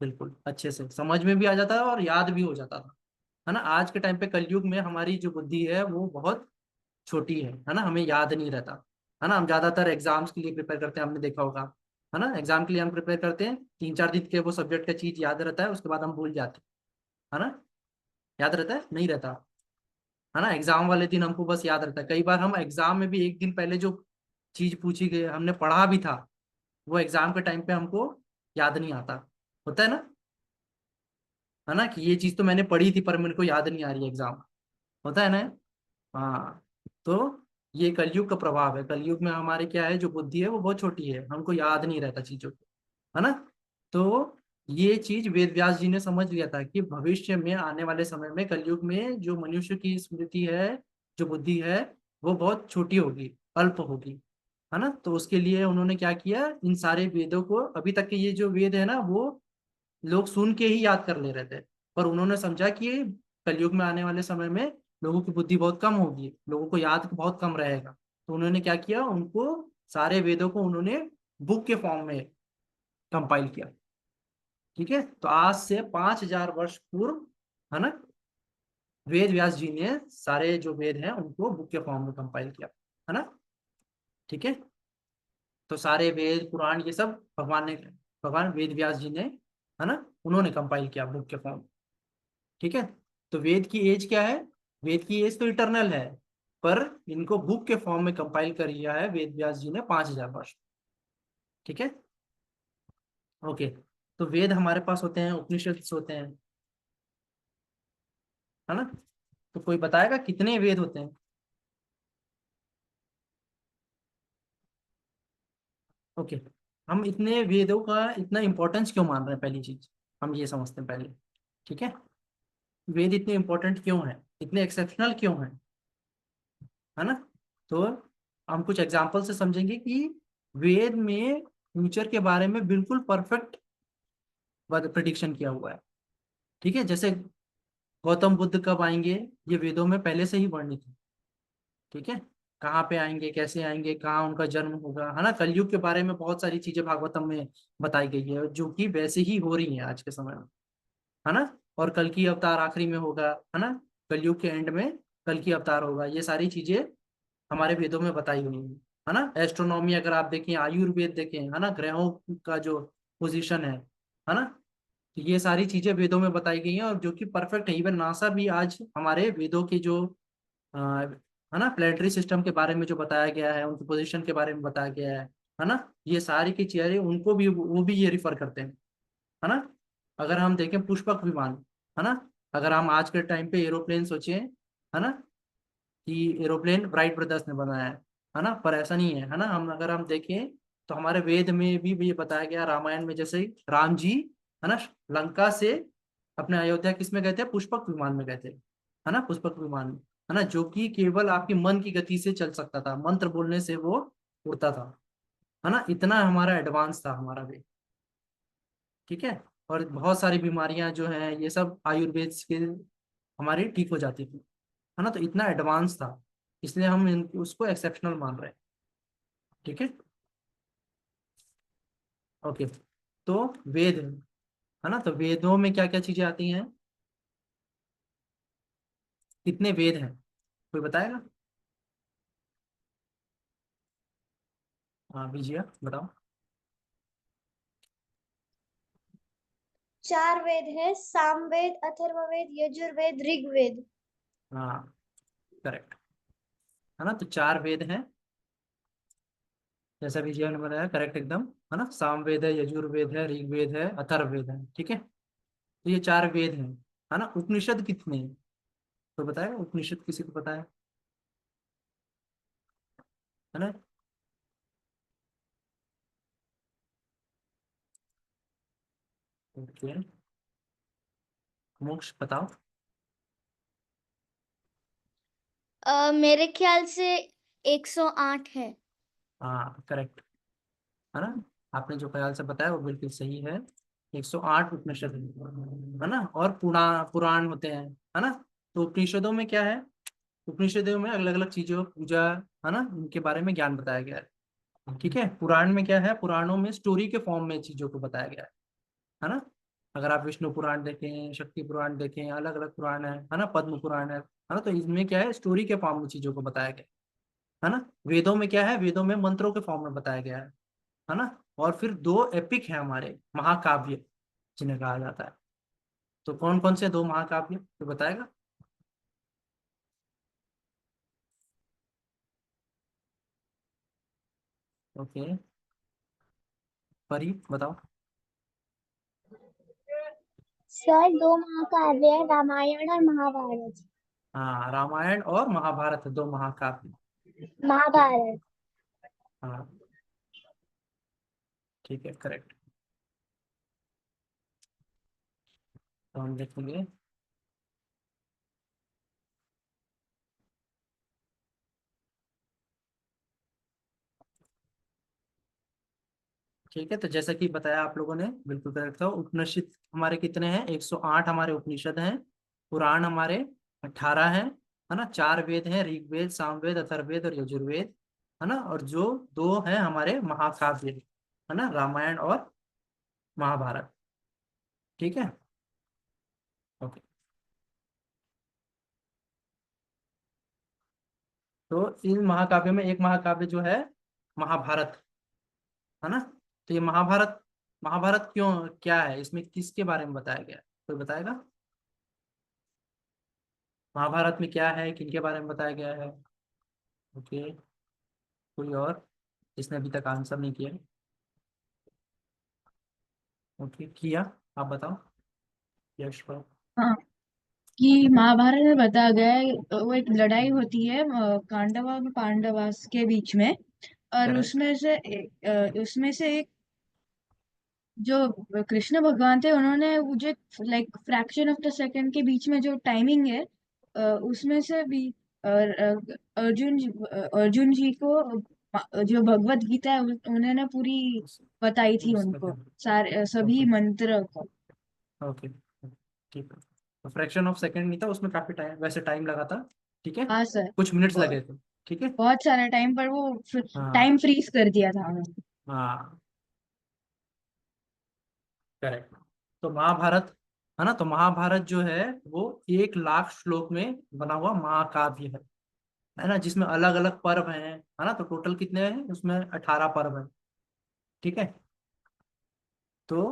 बिल्कुल अच्छे से समझ में भी आ जाता था और याद भी हो जाता था, है ना। आज के टाइम पे कलयुग में हमारी जो बुद्धि है वो बहुत छोटी है ना, हमें याद नहीं रहता, है ना। हम ज्यादातर एग्जाम्स के लिए प्रिपेयर करते हैं, हमने देखा होगा, है ना। एग्जाम के लिए हम प्रिपेयर करते हैं, 3-4 दिन के वो सब्जेक्ट का चीज याद रहता है, उसके बाद हम भूल जाते हैं, है ना। याद रहता है, नहीं रहता, है ना। एग्जाम वाले दिन हमको बस याद रहता है, कई बार हम एग्जाम में भी एक दिन पहले जो चीज पूछी गई, हमने पढ़ा भी था, वो एग्जाम के टाइम पे हमको याद नहीं आता, होता है ना, कि ये चीज तो मैंने पढ़ी थी पर मेरे को याद नहीं आ रही है एग्जाम, होता है ना। हाँ, तो ये कलयुग का प्रभाव है, कलयुग में हमारे क्या है, जो बुद्धि है वो बहुत छोटी है, हमको याद नहीं रहता चीजों को, है ना। तो ये चीज वेद व्यास जी ने समझ लिया था कि भविष्य में आने वाले समय में कलयुग में जो मनुष्य की स्मृति है, जो बुद्धि है, वो बहुत छोटी होगी, अल्प होगी, है ना। तो उसके लिए उन्होंने क्या किया, इन सारे वेदों को, अभी तक के ये जो वेद है ना, वो लोग सुन के ही याद कर ले रहे थे, पर उन्होंने समझा कि कलयुग में आने वाले समय में लोगों की बुद्धि बहुत कम होगी, लोगों को याद बहुत कम रहेगा। तो उन्होंने क्या किया, उनको सारे वेदों को उन्होंने बुक के फॉर्म में कंपाइल किया। ठीक है, तो आज से 5,000 वर्ष पूर्व, है ना, वेद व्यास जी ने सारे जो वेद हैं उनको बुक के फॉर्म में कंपाइल किया। है ना, ठीक है। तो सारे वेद पुराण ये सब भगवान वेद व्यास जी ने, है ना, उन्होंने कंपाइल किया बुक के फॉर्म, ठीक है। तो वेद की एज क्या है? वेद की एज तो इटरनल है, पर इनको बुक के फॉर्म में कंपाइल कर दिया है वेद व्यास जी ने 5000 वर्ष, ठीक है। ओके। तो वेद हमारे पास होते हैं, उपनिषद होते हैं, है ना। तो कोई बताएगा कितने वेद होते हैं? ओके। हम इतने वेदों का इतना इंपॉर्टेंस क्यों मान रहे हैं, पहली चीज हम ये समझते हैं पहले, ठीक है। वेद इतने इंपॉर्टेंट क्यों है, इतने एक्सेप्शनल क्यों है, है ना। तो हम कुछ एग्जाम्पल से समझेंगे कि वेद में फ्यूचर के बारे में बिल्कुल परफेक्ट प्रिडिक्शन किया हुआ है, ठीक है। जैसे गौतम बुद्ध कब आएंगे, ये वेदों में पहले से ही वर्णित है, ठीक है। कहाँ पे आएंगे, कैसे आएंगे, कहाँ उनका जन्म होगा, है ना। कलयुग के बारे में बहुत सारी चीजें भागवतम में बताई गई है, जो कि वैसे ही हो रही है आज के समय में, है ना। और कल की अवतार आखिरी में होगा, है ना, कलयुग के एंड में कल की अवतार होगा, ये सारी चीजें हमारे वेदों में बताई हुई है ना। एस्ट्रोनॉमी अगर आप देखें, आयुर्वेद देखें, है ना, ग्रहों का जो पोजीशन है ना, तो ये सारी चीजें वेदों में बताई गई हैं, और जो कि परफेक्ट है। इवन नासा भी आज हमारे वेदों की जो है ना, प्लेनेटरी सिस्टम के बारे में जो बताया गया है, उनकी पोजीशन के बारे में बताया गया है ना, ये सारी की चीजें उनको भी, वो भी ये रिफर करते हैं, है ना। अगर हम देखें पुष्पक विमान, है ना, अगर हम आज के टाइम पे एरोप्लेन सोचें, है ना, कि एरोप्लेन राइट ब्रदर्स ने बनाया है ना, पर ऐसा नहीं है ना। अगर हम देखें तो हमारे वेद में भी ये बताया गया, रामायण में जैसे राम जी, है ना, लंका से अपने अयोध्या किस में गए थे, पुष्पक विमान में गए थे, है ना, पुष्पक विमान में, है ना, जो कि केवल आपके मन की गति से चल सकता था, मंत्र बोलने से वो उड़ता था, है ना। इतना हमारा एडवांस था हमारा वेद, ठीक है। और बहुत सारी बीमारियां जो हैं ये सब आयुर्वेद के हमारी ठीक हो जाती थी, है ना। तो इतना एडवांस था, इसलिए हम उसको एक्सेप्शनल मान रहे हैं, ठीक है। ओके। तो वेद है ना, तो वेदों में क्या क्या चीजें आती हैं, कितने वेद हैं, कोई बताएगा? हाँ विजया बताओ। 4 वेद है, सामवेद, अथर्ववेद, यजुर्वेद, ऋग्वेद। हाँ करेक्ट, है ना। तो 4 वेद हैं, जैसा विजया ने बताया, करेक्ट एकदम, है ना। सामवेद है, यजुर्वेद है, ऋग्वेद है, अथर्ववेद है, ठीक है। तो ये 4 वेद हैं, है ना। उपनिषद कितने हैं, तो बताएगा उपनिषद, किसी को पता है ना। ओके, मोक्ष बताओ। मेरे ख्याल से 108 है। हाँ करेक्ट, है ना। आपने जो ख्याल से बताया वो बिल्कुल सही है, 108 उपनिषद है ना। और पुराण होते हैं, है ना। तो उपनिषदों में क्या है, उपनिषदों में अलग अलग चीजों पूजा, है ना, उनके बारे में ज्ञान बताया गया है, ठीक है। पुराण में क्या है, पुराणों में स्टोरी के फॉर्म में चीजों को बताया गया है ना। अगर आप विष्णु पुराण देखें, शक्ति पुराण देखें, अलग अलग पुराण है ना, पद्म पुराण है ना, तो इसमें क्या है, स्टोरी के फॉर्म में चीजों को बताया गया है ना। वेदों में क्या है, वेदों में मंत्रों के फॉर्म में बताया गया है ना। और फिर 2 एपिक है हमारे, महाकाव्य जिन्हें कहा जाता है। तो कौन कौन से 2 महाकाव्य, तो बताएगा? ओके, परी बताओ। सर 2 महाकाव्य है, रामायण और महाभारत। हाँ, रामायण और महाभारत 2 महाकाव्य, ठीक है। महाभारत। हाँ ठीक है, करेक्ट। तो हम देखेंगे, ठीक है। तो जैसा कि बताया आप लोगों ने, बिल्कुल करेक्ट था। उपनिषद हमारे कितने हैं, 108 हमारे उपनिषद हैं। पुराण हमारे 18 हैं, है ना। 4 वेद हैं, ऋग्वेद, सामवेद, अथर्ववेद और यजुर्वेद, है ना। और जो 2 हैं हमारे महाकाव्य, है ना, रामायण और महाभारत, ठीक है। ओके। तो इन महाकाव्य में एक महाकाव्य जो है महाभारत, है ना। तो ये महाभारत, महाभारत क्यों, क्या है इसमें, किसके बारे में बताया गया है, कोई बताएगा? महाभारत में क्या है, किनके बारे में बताया गया है? ओके, कोई और जिसने अभी तक आंसर नहीं किया? ओके, किया, आप बताओ। यश पर। हाँ, कि महाभारत में बताया गया है वो एक लड़ाई होती है पांडव और पांडवास के बीच में। और करेक्ट। उसमें से एक जो कृष्ण भगवान थे उन्होंने मुझे like fraction of the second के बीच में जो टाइमिंग है उसमें से भी अर्जुन जी को जो भगवत गीता है उन्होंने पूरी बताई थी उनको सारे सभी ओके मंत्र को। ओके, ठीक है। तो फ्रैक्शन ऑफ सेकंड नहीं था उसमें, काफी टाइम, वैसे टाइम लगा था, ठीक है, हाँ सर, कुछ मिनट्स लगे थे, ठीक है। बहुत सारा टाइम पर वो हाँ टाइम फ्रीज कर दिया था उन्होंने। हाँ, करेक्ट। तो महाभारत, है ना, तो महाभारत जो है वो 1 लाख श्लोक में बना हुआ महाकाव्य है ना, जिसमें अलग अलग पर्व हैं, है ना। तो टोटल कितने हैं उसमें? 18 पर्व हैं, ठीक है। तो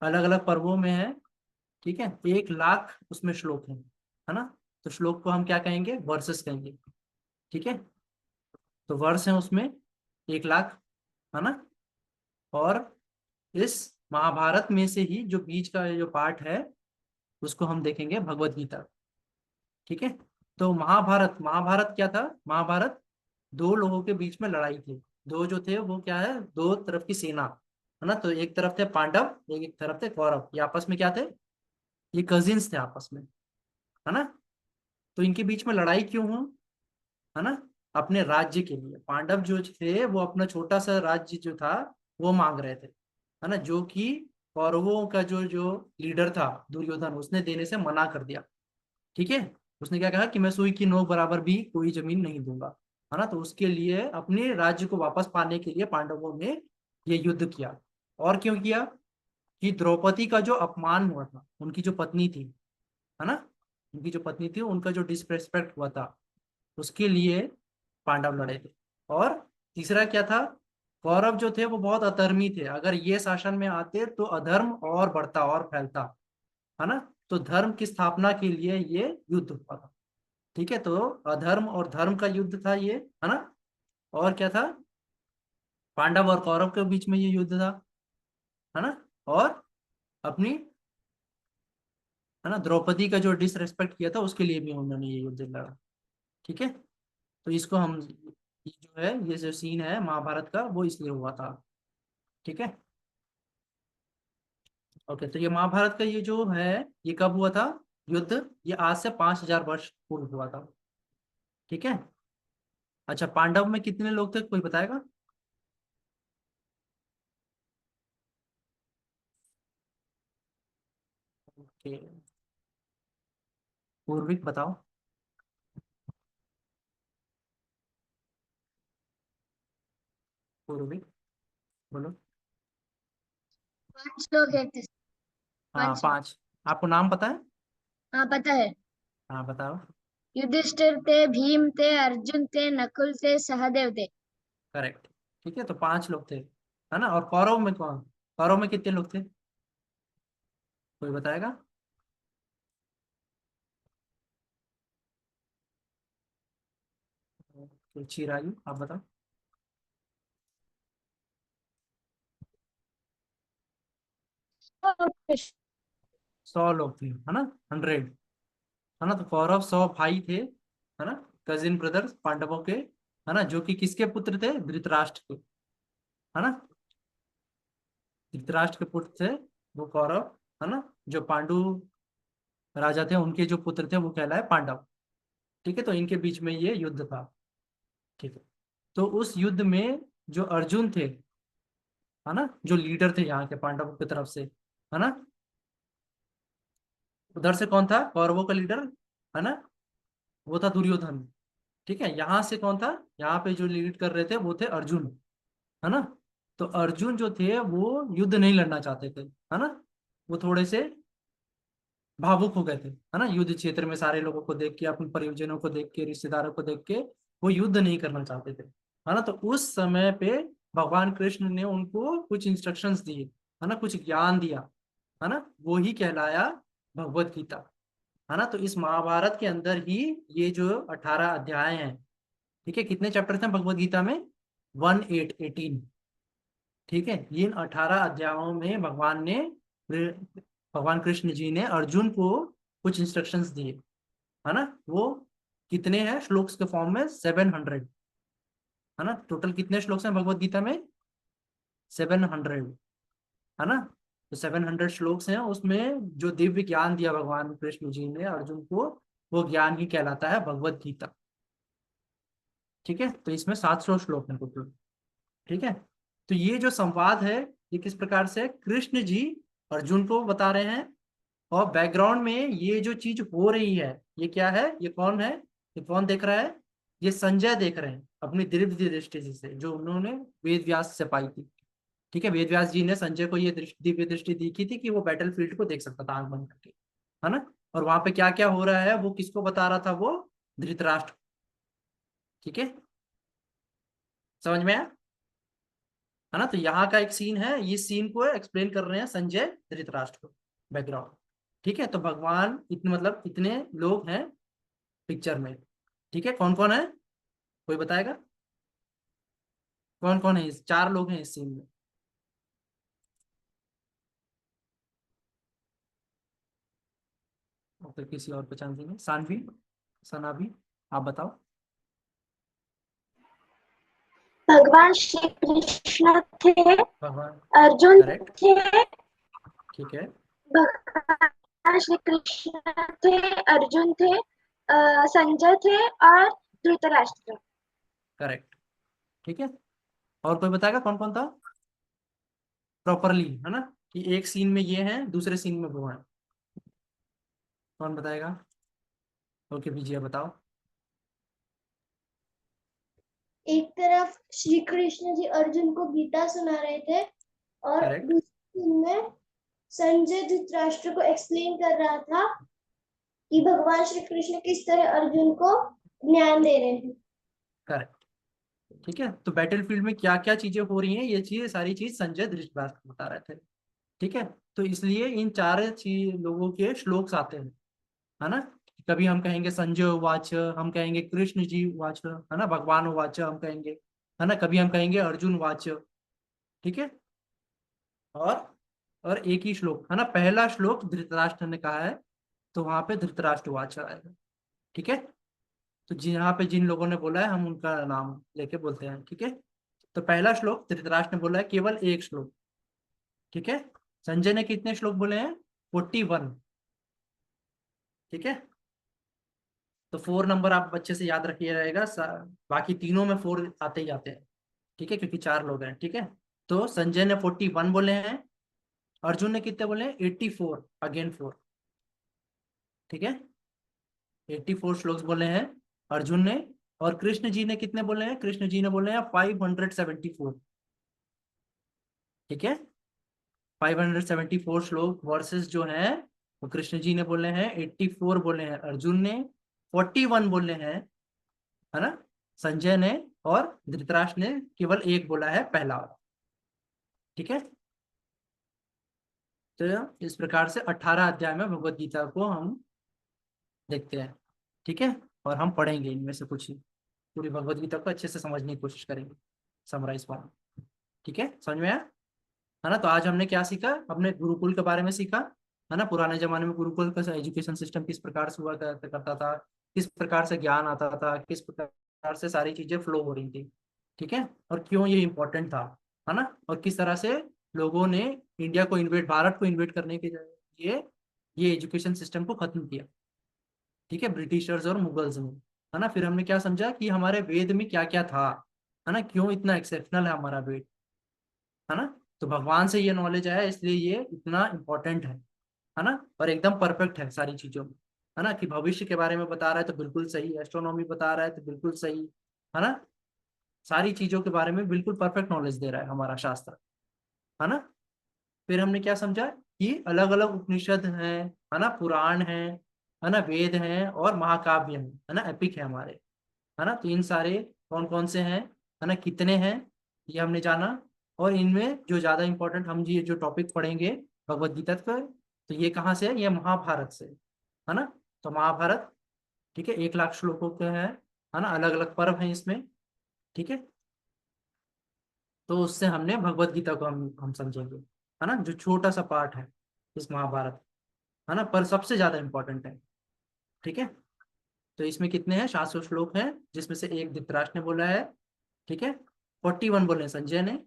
अलग अलग पर्वों में है, ठीक है। 1 लाख उसमें श्लोक हैं, है ना। तो श्लोक को हम क्या कहेंगे? वर्सेस कहेंगे, ठीक है। तो वर्ष है उसमें 1 लाख, है ना। और इस महाभारत में से ही जो बीच का जो पार्ट है उसको हम देखेंगे भगवत गीता, ठीक है। तो महाभारत, महाभारत क्या था? महाभारत दो लोगों के बीच में लड़ाई थी। दो जो थे वो क्या है, दो तरफ की सेना, है ना। तो एक तरफ थे पांडव, एक तरफ थे कौरव। ये आपस में क्या थे? ये कजिन्स थे आपस में, है ना। तो इनके बीच में लड़ाई क्यों हुआ, है ना? अपने राज्य के लिए। पांडव जो थे वो अपना छोटा सा राज्य जो था वो मांग रहे थे, है ना, जो कि कौरवों का जो जो लीडर था दुर्योधन, उसने देने से मना कर दिया, ठीक है। उसने क्या कहा कि मैं सुई की नोक बराबर भी कोई जमीन नहीं दूंगा, है ना। तो उसके लिए अपने राज्य को वापस पाने के लिए पांडवों ने ये युद्ध किया। और क्यों किया? कि द्रौपदी का जो अपमान हुआ था, उनकी जो पत्नी थी, है ना, उनकी जो पत्नी थी उनका जो डिसरेस्पेक्ट हुआ था, उसके लिए पांडव लड़े थे। और तीसरा क्या था? कौरव जो थे वो बहुत अधर्मी थे, अगर ये शासन में आते तो अधर्म और बढ़ता और फैलता, है ना। तो धर्म की स्थापना के लिए ये युद्ध हुआ था, ठीक है। तो अधर्म और धर्म का युद्ध था ये, है ना। और क्या था? पांडव और कौरव के बीच में ये युद्ध था, है ना। और अपनी, है ना, द्रौपदी का जो डिसरेस्पेक्ट किया था उसके लिए भी उन्होंने ये युद्ध लड़ा, ठीक है। तो इसको हम, ये जो है, ये जो सीन है महाभारत का वो इसलिए हुआ था, ठीक है। ओके, तो ये महाभारत का ये जो है ये कब हुआ था युद्ध? ये आज से 5000 वर्ष पूर्व हुआ था, ठीक है। अच्छा, पांडव में कितने लोग थे, कोई बताएगा? ओके, पूर्विक बताओ। पूर्विक बोलो। 5 लोग हैं। हाँ, 5 लोग। 5। आपको नाम पता है? हाँ, पता है। हाँ, बताओ। युधिष्ठिर थे, भीम थे, अर्जुन थे, नकुल थे, सहदेव थे। करेक्ट, ठीक है। तो 5 लोग थे, है ना। और कौरव में कौन, कौरव में कितने लोग थे, कोई बताएगा? तो चिरायु, आप बताओ। 100 लोग थे, है ना, 100, है ना। तो कौरव 100 भाई थे, है ना, कजिन ब्रदर्स पांडवों के, है ना, जो कि किसके पुत्र थे? धृतराष्ट्र के, है ना। धृतराष्ट्र के पुत्र थे वो कौरव, है ना। जो पांडु राजा थे उनके जो पुत्र थे वो कहलाए पांडव, ठीक है। तो इनके बीच में ये युद्ध था, ठीक है। तो उस युद्ध में जो अर्जुन थे, है ना, जो लीडर थे यहाँ के पांडवों की तरफ से, है ना। उधर से कौन था कौरवों का लीडर, है ना? वो था दुर्योधन, ठीक है। यहाँ से कौन था, यहाँ पे जो लीड कर रहे थे वो थे अर्जुन, है ना। तो अर्जुन जो थे वो युद्ध नहीं लड़ना चाहते थे, है ना। वो थोड़े से भावुक हो गए थे, है ना, युद्ध क्षेत्र में सारे लोगों को देख के, अपने परिजनों को देख के, रिश्तेदारों को देख के वो युद्ध नहीं करना चाहते थे, है ना। तो उस समय पे भगवान कृष्ण ने उनको कुछ इंस्ट्रक्शंस दिए, है ना, कुछ ज्ञान दिया, है ना, वो ही कहलाया भगवत गीता, है ना। तो इस महाभारत के अंदर ही ये जो 18 अध्याय हैं, ठीक है, कितने चैप्टर थे भगवत गीता में? 18। ठीक है, इन 18 अध्यायों में भगवान कृष्ण जी ने अर्जुन को कुछ इंस्ट्रक्शंस दिए, है ना। वो कितने हैं श्लोक्स के फॉर्म में? 700, है ना। टोटल कितने श्लोक हैं भगवत गीता में? 700, है ना। तो 700 श्लोक हैं, उसमें जो दिव्य ज्ञान दिया भगवान कृष्ण जी ने अर्जुन को, वो ज्ञान ही कहलाता है भगवत गीता। ठीक है, तो इसमें 700 श्लोक हैं टोटल। ठीक है, तो ये जो संवाद है ये किस प्रकार से कृष्ण जी अर्जुन को बता रहे हैं, और बैकग्राउंड में ये जो चीज हो रही है ये क्या है? ये कौन है? ये कौन देख रहा है? ये संजय देख रहे हैं अपनी दिव्य दृष्टि से, जो उन्होंने वेद व्यास से पाई थी। ठीक है, वेद व्यास जी ने संजय को ये दिव्य दृष्टि दिखी थी कि वो बैटल फील्ड को देख सकता था आंख बंद करके, है ना। और वहां पे क्या क्या हो रहा है वो किसको बता रहा था? वो धृतराष्ट्र। ठीक है, समझ में आया, है ना। तो यहाँ का एक सीन है, इस सीन को एक्सप्लेन कर रहे हैं संजय धृतराष्ट्र को, बैकग्राउंड। ठीक है, तो भगवान इतने मतलब इतने लोग हैं पिक्चर में। ठीक है, कौन कौन है कोई बताएगा? कौन कौन है? 4 लोग हैं इस सीन में। और फिर किसी और को चांस देंगे। सानवी, सनाभी, आप बताओ। भगवान श्री कृष्ण थे, भगवान, अर्जुन करेक्ट, थे, ठीक है, भगवान श्री कृष्ण थे, अर्जुन थे, संजय थे और धृतराष्ट्र। करेक्ट, ठीक है। और कोई बताएगा कौन कौन था प्रॉपरली, है ना, कि एक सीन में ये है, दूसरे सीन में वो है? कौन बताएगा? ओके विजय बताओ। एक तरफ श्री कृष्ण जी अर्जुन को गीता सुना रहे थे और करेक्ट, दूसरी सीन में संजय धृतराष्ट्र को एक्सप्लेन कर रहा था कि भगवान श्री कृष्ण किस तरह अर्जुन को ज्ञान दे रहे हैं। करेक्ट, ठीक है। तो बैटल फील्ड में क्या क्या चीजें हो रही हैं, ये चीजें सारी चीज संजय धृतराष्ट्र बता रहे थे। ठीक है, तो इसलिए इन 4 चीज लोगों के श्लोक्स आते हैं, है ना। कभी हम कहेंगे संजय उवाच, हम कहेंगे कृष्ण जी उवाच, है ना, भगवान उवाच हम कहेंगे, है ना। कभी हम कहेंगे अर्जुन उवाच। ठीक है, और एक ही श्लोक, है ना, पहला श्लोक धृतराष्ट्र ने कहा है, तो वहां पे धृतराष्ट्र उवाच आएगा। ठीक है, तो यहाँ पे जिन लोगों ने बोला है हम उनका नाम लेके बोलते हैं। ठीक है, तो पहला श्लोक धृतराष्ट्र ने बोला है केवल एक श्लोक। ठीक है, संजय ने कितने श्लोक बोले हैं? 41। ठीक है, तो 4 नंबर आप बच्चे से याद रखिए रहेगा, बाकी तीनों में 4 आते ही आते हैं। ठीक है, क्योंकि 4 लोग हैं। ठीक है, तो संजय ने 41 बोले हैं, अर्जुन ने कितने बोले हैं? 84, अगेन 4। ठीक है, 84 श्लोक बोले हैं अर्जुन ने, और कृष्ण जी ने कितने बोले हैं? कृष्ण जी ने बोले हैं 574। ठीक है, 574 श्लोक वर्सेस जो हैं वो कृष्ण जी ने बोले हैं, 84 बोले हैं अर्जुन ने, 41 बोले हैं, है ना, संजय ने, और धृतराष्ट्र ने केवल एक बोला है, पहला वाला। ठीक है, तो इस प्रकार से 18 अध्याय में भगवत गीता को हम देखते हैं। ठीक है, और हम पढ़ेंगे इनमें से कुछ ही, पूरी भगवत गीता को अच्छे से समझने की कोशिश करेंगे, समराइज फॉर्म। ठीक है, समझ में आया, है ना। तो आज हमने क्या सीखा? अपने गुरुकुल के बारे में सीखा, है ना। पुराने जमाने में गुरुकुल का एजुकेशन सिस्टम किस प्रकार से हुआ करता था, किस प्रकार से ज्ञान आता था, किस प्रकार से सारी चीजें फ्लो हो रही थी। ठीक है, और क्यों ये इम्पोर्टेंट था, है ना, और किस तरह से लोगों ने इंडिया को इन्वेट, भारत को इन्वेट करने के लिए ये एजुकेशन सिस्टम को खत्म किया। ठीक है, ब्रिटिशर्स और मुगल्स ने, है ना। फिर हमने क्या समझा कि हमारे वेद में क्या क्या था, है ना, क्यों इतना एक्सेप्शनल है हमारा वेद, है ना। तो भगवान से ये नॉलेज आया, इसलिए ये इतना इम्पोर्टेंट है ना, और एकदम परफेक्ट है सारी चीजों में, है ना। कि भविष्य के बारे में बता रहा है तो बिल्कुल सही, एस्ट्रोनॉमी बता रहा है तो बिल्कुल सही, है ना। सारी चीजों के बारे में बिल्कुल परफेक्ट नॉलेज दे रहा है हमारा शास्त्र, है ना। फिर हमने क्या समझा कि अलग अलग उपनिषद हैं, है ना, पुराण है ना, वेद हैं और महाकाव्य है ना, एपिक है हमारे, है ना। तो इन सारे कौन कौन से हैं, है ना, कितने हैं, ये हमने जाना। और इनमें जो ज्यादा इंपॉर्टेंट हम ये जो टॉपिक पढ़ेंगे भगवत गीता का, तो ये कहाँ से है, ये महाभारत से, है ना। तो महाभारत, ठीक है, 1 लाख श्लोकों के है ना, अलग अलग पर्व हैं इसमें, ठीक है। तो उससे हमने भगवत गीता को हम समझेंगे, है ना, जो छोटा सा पार्ट है इस महाभारत, है ना, पर सबसे ज्यादा इंपॉर्टेंट है, ठीक है। तो इसमें कितने हैं, 700 श्लोक हैं, जिसमें से एक धृतराष्ट्र ने बोला है, ठीक है, 41 बोले हैं संजय ने,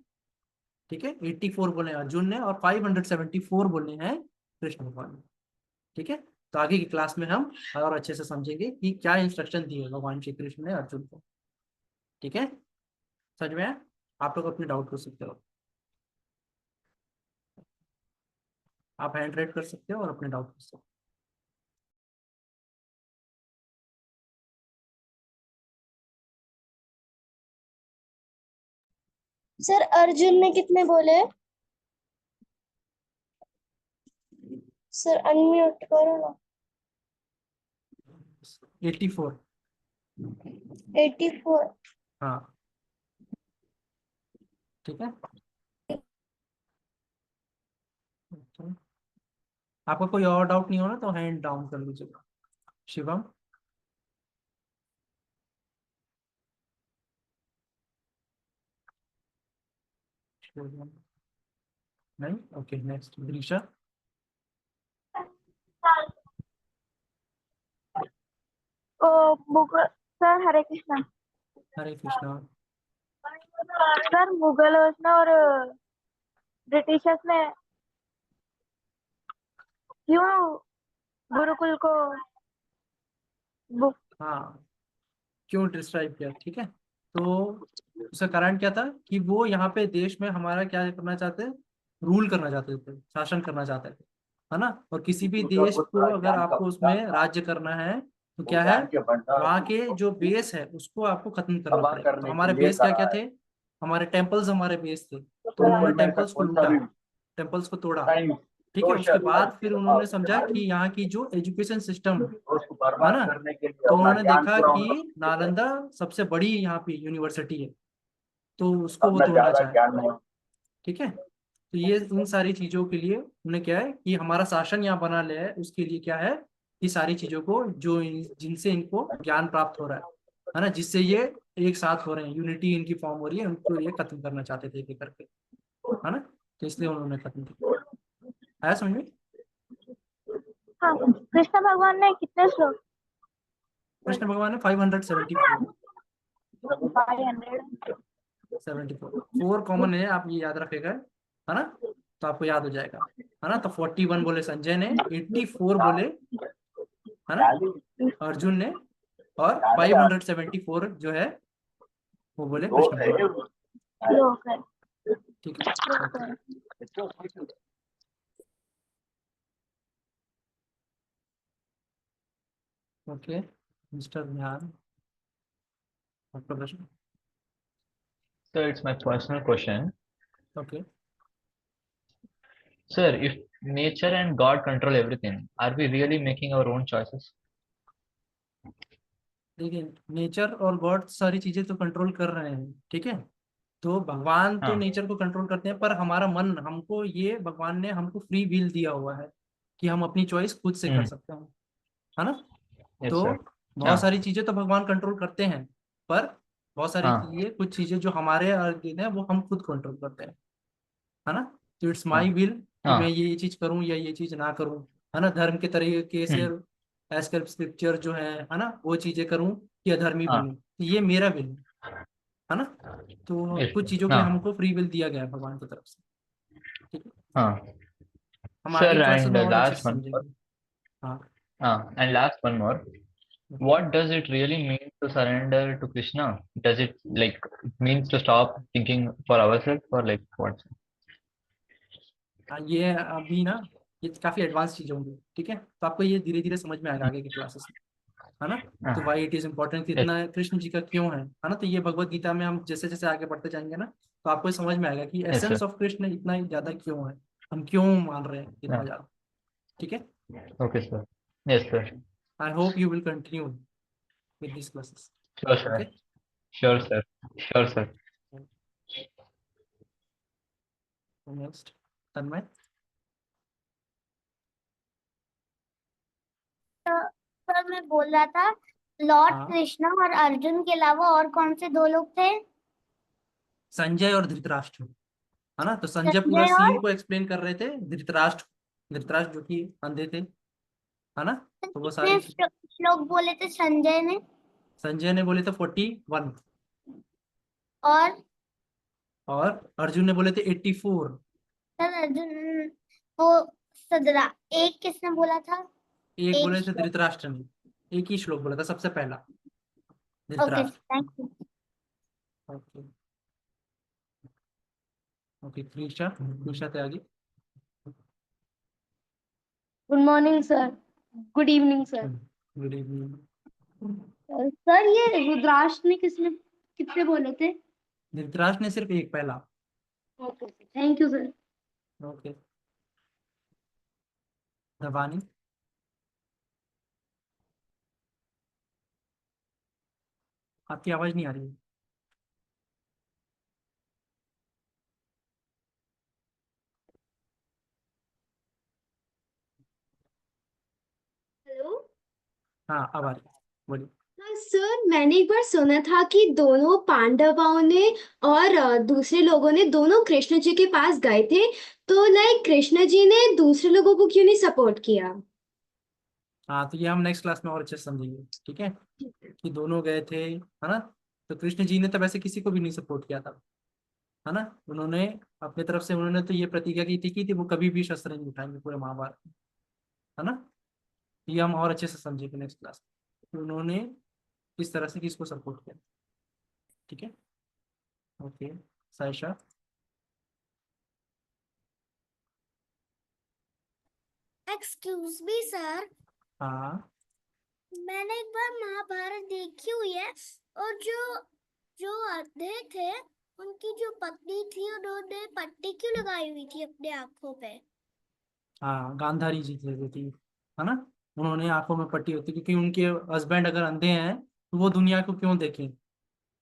ठीक है, 84 बोले हैं अर्जुन ने, और 574 बोले हैं कृष्ण भगवान ने, ठीक है। तो आगे की क्लास में हम और अच्छे से समझेंगे कि क्या इंस्ट्रक्शन दिए भगवान श्री कृष्ण ने अर्जुन को, ठीक है। समझ में आया? आप लोग अपने डाउट कर सकते हो, आप हैंड रेड कर सकते हो और अपने डाउट कर सकते हो। सर अर्जुन ने कितने बोले? सर अनम्यूट करो ना। 84। 84। हाँ, ठीक है। Okay. आपका कोई और डाउट नहीं हो ना तो हैंड डाउन कर लीजिएगा। शिवम, शिवम नहीं, ओके, नेक्स्ट दिशा। सर हरे कृष्णा। हरे कृष्णा। सर मुगलों ने और ब्रिटिशर्स ने क्यों गुरुकुल को बुक हाँ, क्यों डिस्क्राइब किया, ठीक है। तो उसका कारण क्या था कि वो यहाँ पे देश में हमारा क्या करना चाहते, रूल करना चाहते थे, शासन करना चाहते थे, है ना। और किसी भी देश को अगर आपको उसमें राज्य करना है तो क्या है, वहाँ के जो बेस है उसको आपको खत्म करना पड़ेगा। तो हमारे बेस क्या क्या थे, हमारे टेम्पल्स हमारे बेस थे, तो उन्होंने टेम्पल्स को लूटा, टेम्पल्स को तोड़ा, ठीक है। उसके बाद फिर उन्होंने समझा कि यहाँ की जो एजुकेशन सिस्टम है ना, तो उन्होंने देखा कि नालंदा सबसे बड़ी यहाँ पे यूनिवर्सिटी है, तो उसको वो तोड़ना चाहे, ठीक है। तो ये इन सारी चीजों के लिए उन्होंने क्या है कि हमारा शासन यहाँ बना लिया है, उसके लिए क्या है कि सारी चीजों को जो जिनसे इनको ज्ञान प्राप्त हो रहा है ना, जिससे ये एक साथ हो रहे हैं, यूनिटी इनकी फॉर्म हो रही है, उनको ये खत्म करना चाहते थे एक एक करके, है ना। तो इसलिए उन्होंने खत्म किया। आया समझ में? हाँ, कृष्ण भगवान ने कितने श्लोक? कृष्ण भगवान ने 574। 500। 4 कॉमन है, आप ये याद रखेगा, है ना, तो आपको याद हो जाएगा, है ना। तो 41 बोले संजय ने, 84 बोले, है ना, अर्जुन ने, और 574 जो है वो बोले कृष्ण भगवान, श्लोक है। ठीक है। ओके, मिस्टर ध्यान, आपका प्रश्न। So it's my personal question. Okay, Sir, if nature and God control everything, are we really making our own choices? देखिए, नेचर और गॉड सारी चीजें तो कंट्रोल कर रहे हैं, ठीक है। तो भगवान तो हाँ, नेचर को कंट्रोल करते हैं, पर हमारा मन, हमको ये भगवान ने हमको फ्री विल दिया हुआ है कि हम अपनी चॉइस खुद से कर सकते हैं, है ना। yes तो sir. बहुत हाँ, सारी चीजें तो भगवान कंट्रोल करते हैं, पर बहुत सारी हाँ, चीजें, कुछ चीजें जो हमारे अर्थ हैं वो हम खुद कंट्रोल करते हैं, है ना। तो इट्स हाँ, माई विल कि मैं हाँ, ये चीज करूं या ये चीज ना करूं, है ना। धर्म के तरीके से हम्म, एज कर स्क्रिप्चर जो है ना, वो चीजें करूं कि अधर्मी हाँ, बनूं, तो ये मेरा विल है ना। तो yes कुछ sir. चीजों के लिए हाँ, हमको फ्री विल दिया गया है भगवान की तरफ से, ठीक है। हाँ. हम Sir, आगे क्लासेस and में और अच्छे से last one more. समझेंगे। हाँ, And last one more. Okay. What does it really mean to surrender to Krishna? Does it like means to stop thinking for ourselves or like what? हाँ, ये अभी ना, ये काफी एडवांस चीजें होंगी, ठीक है। तो आपको ये धीरे धीरे समझ में आएगा आगे की क्लासेस में, है ना। तो हाँ, why it is important, yes, कितना कृष्ण जी का क्यों है ना। तो ये भगवत गीता में हम जैसे जैसे आगे बढ़ते जाएंगे ना, तो आपको ये समझ में आएगा कि yes sir. Essence of Krishna इतना ही ज्यादा क्यों है, हम क्यों मान रहे हैं इतना Yeah. ज्यादा, ठीक है। Okay sir. Yes sir. I hope you will continue with this classes. Sure, sir. Okay. Sure, sir. Sure, sir. Next Tanmay. तो सर मैं बोल रहा था, लॉर्ड हाँ, कृष्णा और अर्जुन के अलावा और कौन से दो लोग थे? संजय और धृतराष्ट्र, है ना। तो संजय पूरा संजय सीन और को एक्सप्लेन कर रहे थे, धृतराष्ट्र धृतराष्ट्र जो कि अंधे थे, है ना। तो वो कितने सारी श्लोक बोले थे संजय ने? संजय ने बोले थे 41 और और अर्जुन ने बोले थे 84। सर अर्जुन वो सदरा एक किसने बोला था? एक एक बोले थे श्लोक। धृतराष्ट्र ने, एक ही श्लोक बोला था सबसे पहला, okay Dhritarashtra. Thank you. Okay okay, Krisha Krisha थे आगे। Good morning sir. Good evening sir. Good evening. Sir ये रुद्राक्ष ने कितने बोले थे? धृतराष्ट्र ने सिर्फ एक, पहला। Okay thank you sir. Okay, Dhwani. आपकी आवाज नहीं आ रही है। हेलो। हाँ, अब आ रही है, बोलिए। हाँ सर, मैंने एक बार सुना था कि दोनों पांडवों ने और दूसरे लोगों ने दोनों कृष्ण जी के पास गए थे, तो लाइक कृष्ण जी ने दूसरे लोगों को क्यों नहीं सपोर्ट किया? हाँ, तो ये हम नेक्स्ट क्लास में और अच्छे से समझेंगे, ठीक है। कि दोनों गए थे, है ना। तो कृष्ण जी ने तो वैसे किसी को भी नहीं सपोर्ट किया था, है ना। उन्होंने अपने तरफ से उन्होंने तो ये प्रतिज्ञा की थी वो कभी भी शस्त्र नहीं उठाएंगे पूरे महाभारत में, है ना। ये हम और अच्छे से समझेंगे नेक्स्ट क्लास में कि उन्होंने किस तरह से किसको सपोर्ट किया, ठीक है। Okay, Saisha. Excuse me sir, हाँ मैंने एक बार महाभारत देखी हुई है, और जो जो अंधे थे उनकी जो पत्नी थी उन्होंने पट्टी क्यों लगाई हुई थी अपने आंखों पे? हाँ, गांधारी जी थे जो थी, है ना। उन्होंने आंखों में पट्टी होती क्योंकि उनके हस्बैंड अगर अंधे हैं तो वो दुनिया को क्यों देखें, है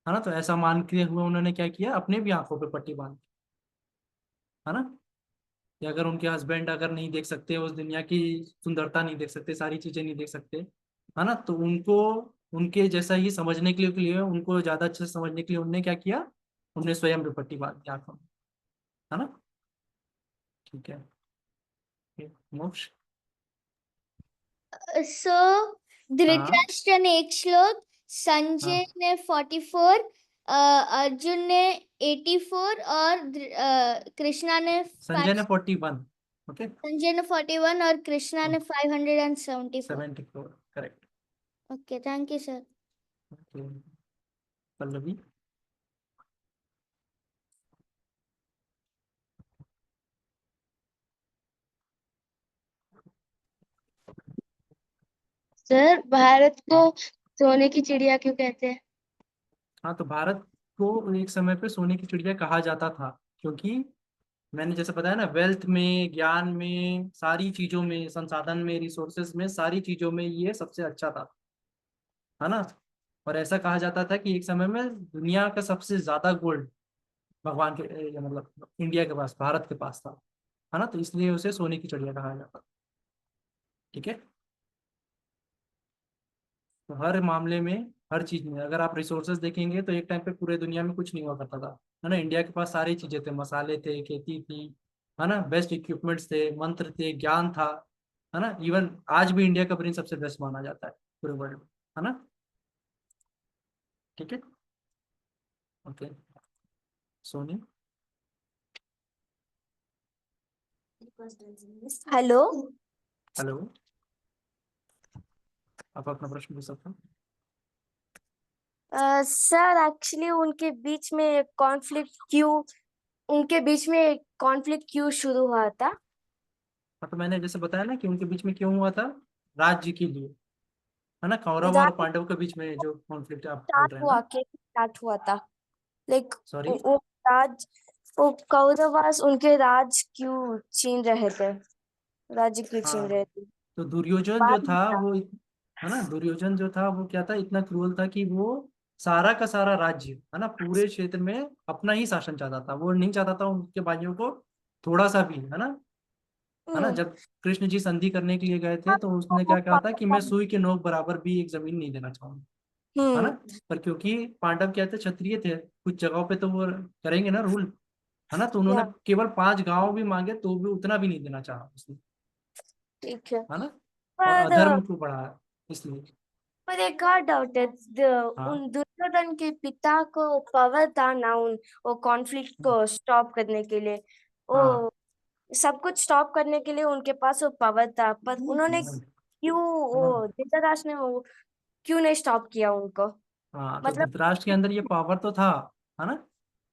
ना। तो ऐसा मान के हुए उन्होंने क्या किया, अपने भी आंखों पे पट्टी बांध, है ना। कि अगर उनके हस्बैंड अगर नहीं देख सकते, उस दुनिया की सुंदरता नहीं देख सकते, सारी चीजें नहीं देख सकते, है ना, तो उनको उनके जैसा ही समझने के लिए उनको ज्यादा अच्छे से समझने के लिए उन्होंने क्या किया, उन्हें स्वयं भी पट्टी बांध दी आंखों में, है ना। ठीक है, मोक्ष। सो हाँ धृतराष्ट्र ने एक श्लोक, हाँ, संजय ने 44, अर्जुन ने 84 और कृष्णा ने संजय ने 41। ओके, संजय ने 41 और कृष्णा ने 574। 74, correct. Okay thank you sir. Okay, Pallavi. Sir, Bharat को सोने की चिड़िया क्यों कहते हैं? हाँ, तो भारत को एक समय पे सोने की चिड़िया कहा जाता था क्योंकि मैंने जैसे बताया ना, वेल्थ में, ज्ञान में, सारी चीजों में, संसाधन में, रिसोर्सेज में, सारी चीजों में ये सबसे अच्छा था, है ना। और ऐसा कहा जाता था कि एक समय में दुनिया का सबसे ज्यादा गोल्ड भगवान के मतलब इंडिया के पास, भारत के पास था, है ना। तो इसलिए उसे सोने की चिड़िया कहा जाता था, ठीक है। तो हर मामले में, हर चीज में अगर आप रिसोर्सेज देखेंगे तो एक टाइम पे पूरे दुनिया में कुछ नहीं हुआ करता था, है ना। इंडिया के पास सारी चीजें थे, मसाले थे, खेती थी, है ना, बेस्ट इक्विपमेंट्स थे, मंत्र थे, ज्ञान था, है ना। इवन आज भी इंडिया का ब्रेन सबसे बेस्ट माना जाता है पूरे वर्ल्ड में, है ना। ठीक है, ओके। सोनी। हेलो। हेलो, आप अपना प्रश्न पूछ सकते हो। सर, एक्चुअली उनके बीच में कॉन्फ्लिक्ट क्यों शुरू हुआ था? हाँ, तो मैंने जैसे बताया ना कि उनके बीच में क्यों हुआ था, राज्य के लिए, है ना। कौरव और राज पांडव के बीच में जो कॉन्फ्लिक्ट आप बोल स्टार्ट रहे हैं हुआ ना। के स्टार्ट हुआ था, लाइक सॉरी। वो राज वो कौरवास उनके राज क्यों छीन रहे थे? राज्य क्यों छीन हाँ, रहे थे? तो दुर्योधन जो बात था बता। वो है ना, दुर्योधन जो था वो क्या था, इतना क्रूअल था कि वो सारा का सारा राज्य है ना, पूरे क्षेत्र में अपना ही शासन चाहता था। वो नहीं चाहता था उनके भाइयों को थोड़ा सा भी, है ना। जब कृष्ण जी संधि करने के लिए गए थे तो उसने क्या कहा था कि मैं सुई के नोक बराबर भी एक जमीन नहीं देना चाहूंगा, है ना। पर क्योंकि पांडव क्या थे, क्षत्रिय थे, कुछ जगहों पे तो वो करेंगे ना रूल, है ना। तो उन्होंने केवल 5 गांव भी मांगे तो भी उतना भी नहीं देना चाहा उसने, ठीक है। है ना। और पर अधर्म को बढ़ाया इसलिए। पर एक और डाउट है, हाँ उन दुर्योधन के पिता को पावर था ना उन वो कॉन्फ्लिक्ट को स्टॉप करने के लिए, हाँ वो सब कुछ स्टॉप करने के लिए उनके पास वो पावर था, पर उन्होंने क्यों वो धृतराष्ट्र ने वो क्यों नहीं स्टॉप किया उनको? हाँ। तो मतलब धृतराष्ट्र के अंदर ये पावर तो था, है ना।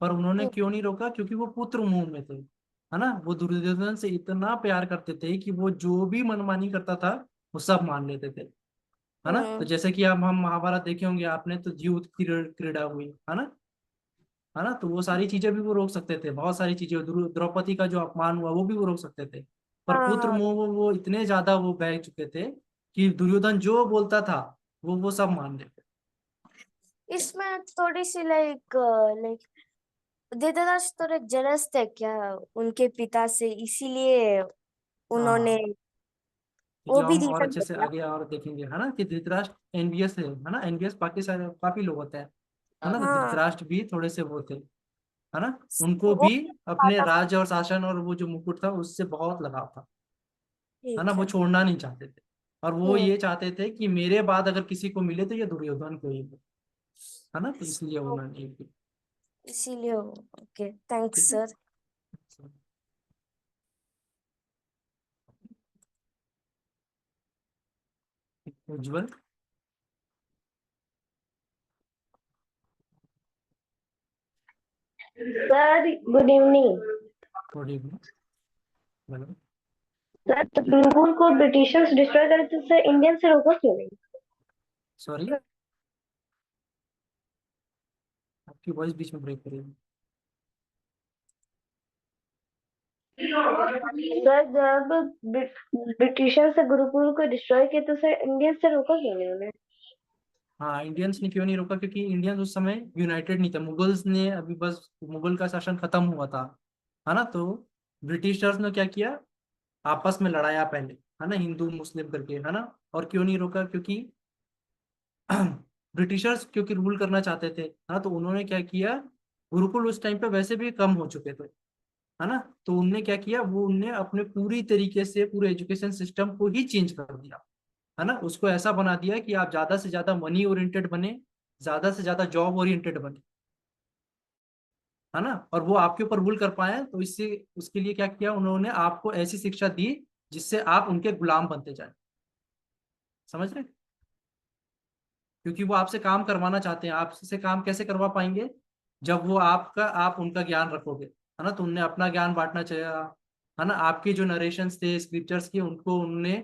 पर उन्होंने क्यों नहीं रोका, क्योंकि वो पुत्र मुंह में थे, है ना। वो दुर्योधन से इतना प्यार करते थे कि वो जो भी मनमानी करता था वो सब मान लेते थे, है ना। तो जैसे कि अब हम महाभारत देखे होंगे आपने, तो युद्ध क्रीड़ा हुई, है ना। तो वो सारी चीजें भी वो रोक सकते थे, बहुत सारी चीजें, द्रौपदी का जो अपमान हुआ वो भी वो रोक सकते थे। पर हाँ पुत्र हाँ, मोह वो इतने ज्यादा वो बह चुके थे कि दुर्योधन जो बोलता था वो सब मान लेते। इसमें थोड़ी सी लाइक लाइक धृतराष्ट्र थोड़े जेलस थे क्या उनके पिता से, इसीलिए उन्होंने हाँ, वो जो भी हम और रीजन अच्छे है से क्या? आगे और देखेंगे, है ना, कि धृतराष्ट्र एनवीएस है ना। एनवीएस बाकी सारे काफी लोग होते हैं, है ना। तो हाँ, धृतराष्ट्र भी थोड़े से वो थे, है ना। उनको वो भी अपने राज्य और शासन और वो जो मुकुट था उससे बहुत लगाव था, है ना। ठीक वो है। छोड़ना नहीं चाहते थे। और वो हम्म ये चाहते थे कि मेरे बाद अगर किसी को मिले तो ये दुर्योधन को ही मिले, है ना। तो इसलिए उन्होंने ये किया। इसीलिए ओके, थैंक्स ठीक सर। है। Ujjwal. Sir good evening. Good evening. बोलो। सर तो गुरुकुल को ब्रिटिशर्स डिस्ट्रॉय करे तो सर इंडियन से रोका क्यों नहीं? सॉरी, आपकी वॉइस बीच में ब्रेक करेगी। सर जब ब्रिटिशर्स से गुरुकुल को डिस्ट्रॉय किया तो सर इंडियन से रोका क्यों नहीं उन्हें? हाँ, इंडियंस ने क्यों नहीं रोका, क्योंकि इंडियंस उस समय यूनाइटेड नहीं थे। मुगल्स ने अभी बस, मुगल का शासन खत्म हुआ था, है ना। तो ब्रिटिशर्स ने क्या किया, आपस में लड़ाया पहले, है ना, हिंदू मुस्लिम करके, है ना। और क्यों नहीं रोका, क्योंकि ब्रिटिशर्स क्योंकि रूल करना चाहते थे, है ना। तो उन्होंने क्या किया, गुरुकुल उस टाइम पे वैसे भी कम हो चुके थे, है ना। तो उनने क्या किया, वो उनने अपने पूरी तरीके से पूरे एजुकेशन सिस्टम को ही चेंज कर दिया, है ना। उसको ऐसा बना दिया कि आप ज्यादा से ज्यादा मनी ओरिएंटेड बने, ज्यादा से ज्यादा जॉब ओरिएंटेड बने, है ना। और वो आपके ऊपर रूल कर पाए, तो इससे उसके लिए क्या किया, उन्होंने आपको ऐसी शिक्षा दी जिससे आप उनके गुलाम बनते जाए। समझ रहे, क्योंकि वो आपसे काम करवाना चाहते हैं। आपसे काम कैसे करवा पाएंगे, जब वो आप उनका ज्ञान रखोगे, है ना। तो उनने अपना ज्ञान बांटना चाहिए, है ना। आपके जो नरेशंस थे स्क्रिप्चर्स के, उनको उनने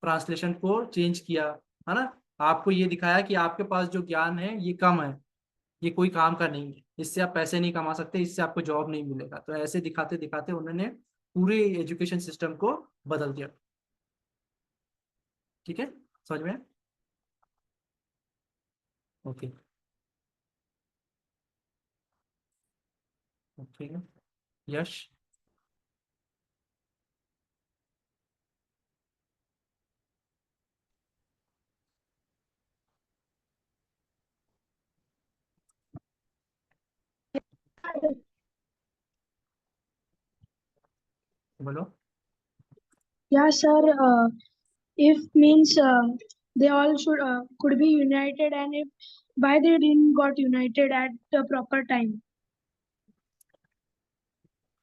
ट्रांसलेशन को चेंज किया, है ना। आपको ये दिखाया कि आपके पास जो ज्ञान है ये कम है, ये कोई काम का नहीं है, इससे आप पैसे नहीं कमा सकते, इससे आपको जॉब नहीं मिलेगा। तो ऐसे दिखाते दिखाते उन्होंने पूरे एजुकेशन सिस्टम को बदल दिया। ठीक है, समझ में? ओके। ठीक है। यश। बोलो। Yeah, sir. If means they all should could be united, and if why they didn't got united at the proper time?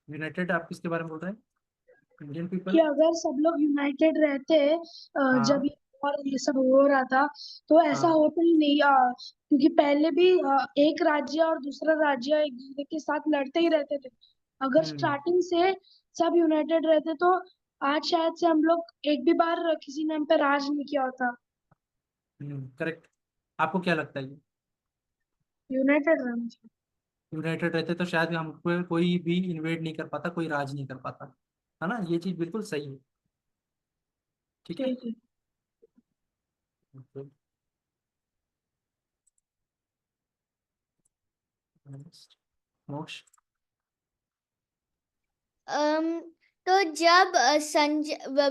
United आप किसके बारे में बोल रहे हैं, इंडियन कि पीपल? अगर सब लोग यूनाइटेड रहते जब हाँ ये और ये सब हो रहा था तो ऐसा हाँ। होता ही नहीं। क्योंकि पहले भी एक राज्य और दूसरा राज्य एक दूसरे के साथ लड़ते ही रहते थे। अगर हम्म स्टार्टिंग से सब यूनाइटेड रहते तो आज शायद से हम लोग एक भी बार किसी ने हम पे राज नहीं किया होता। करेक्ट। आपको क्या लगता है, यूनाइटेड रहना चाहिए। यूनाइटेड रहते तो शायद हमको कोई भी इन्वेड नहीं कर पाता, कोई राज नहीं कर पाता, है ना। ये चीज बिल्कुल सही है। ठीक है। ठीक है। Okay. मोक्ष। अम तो जब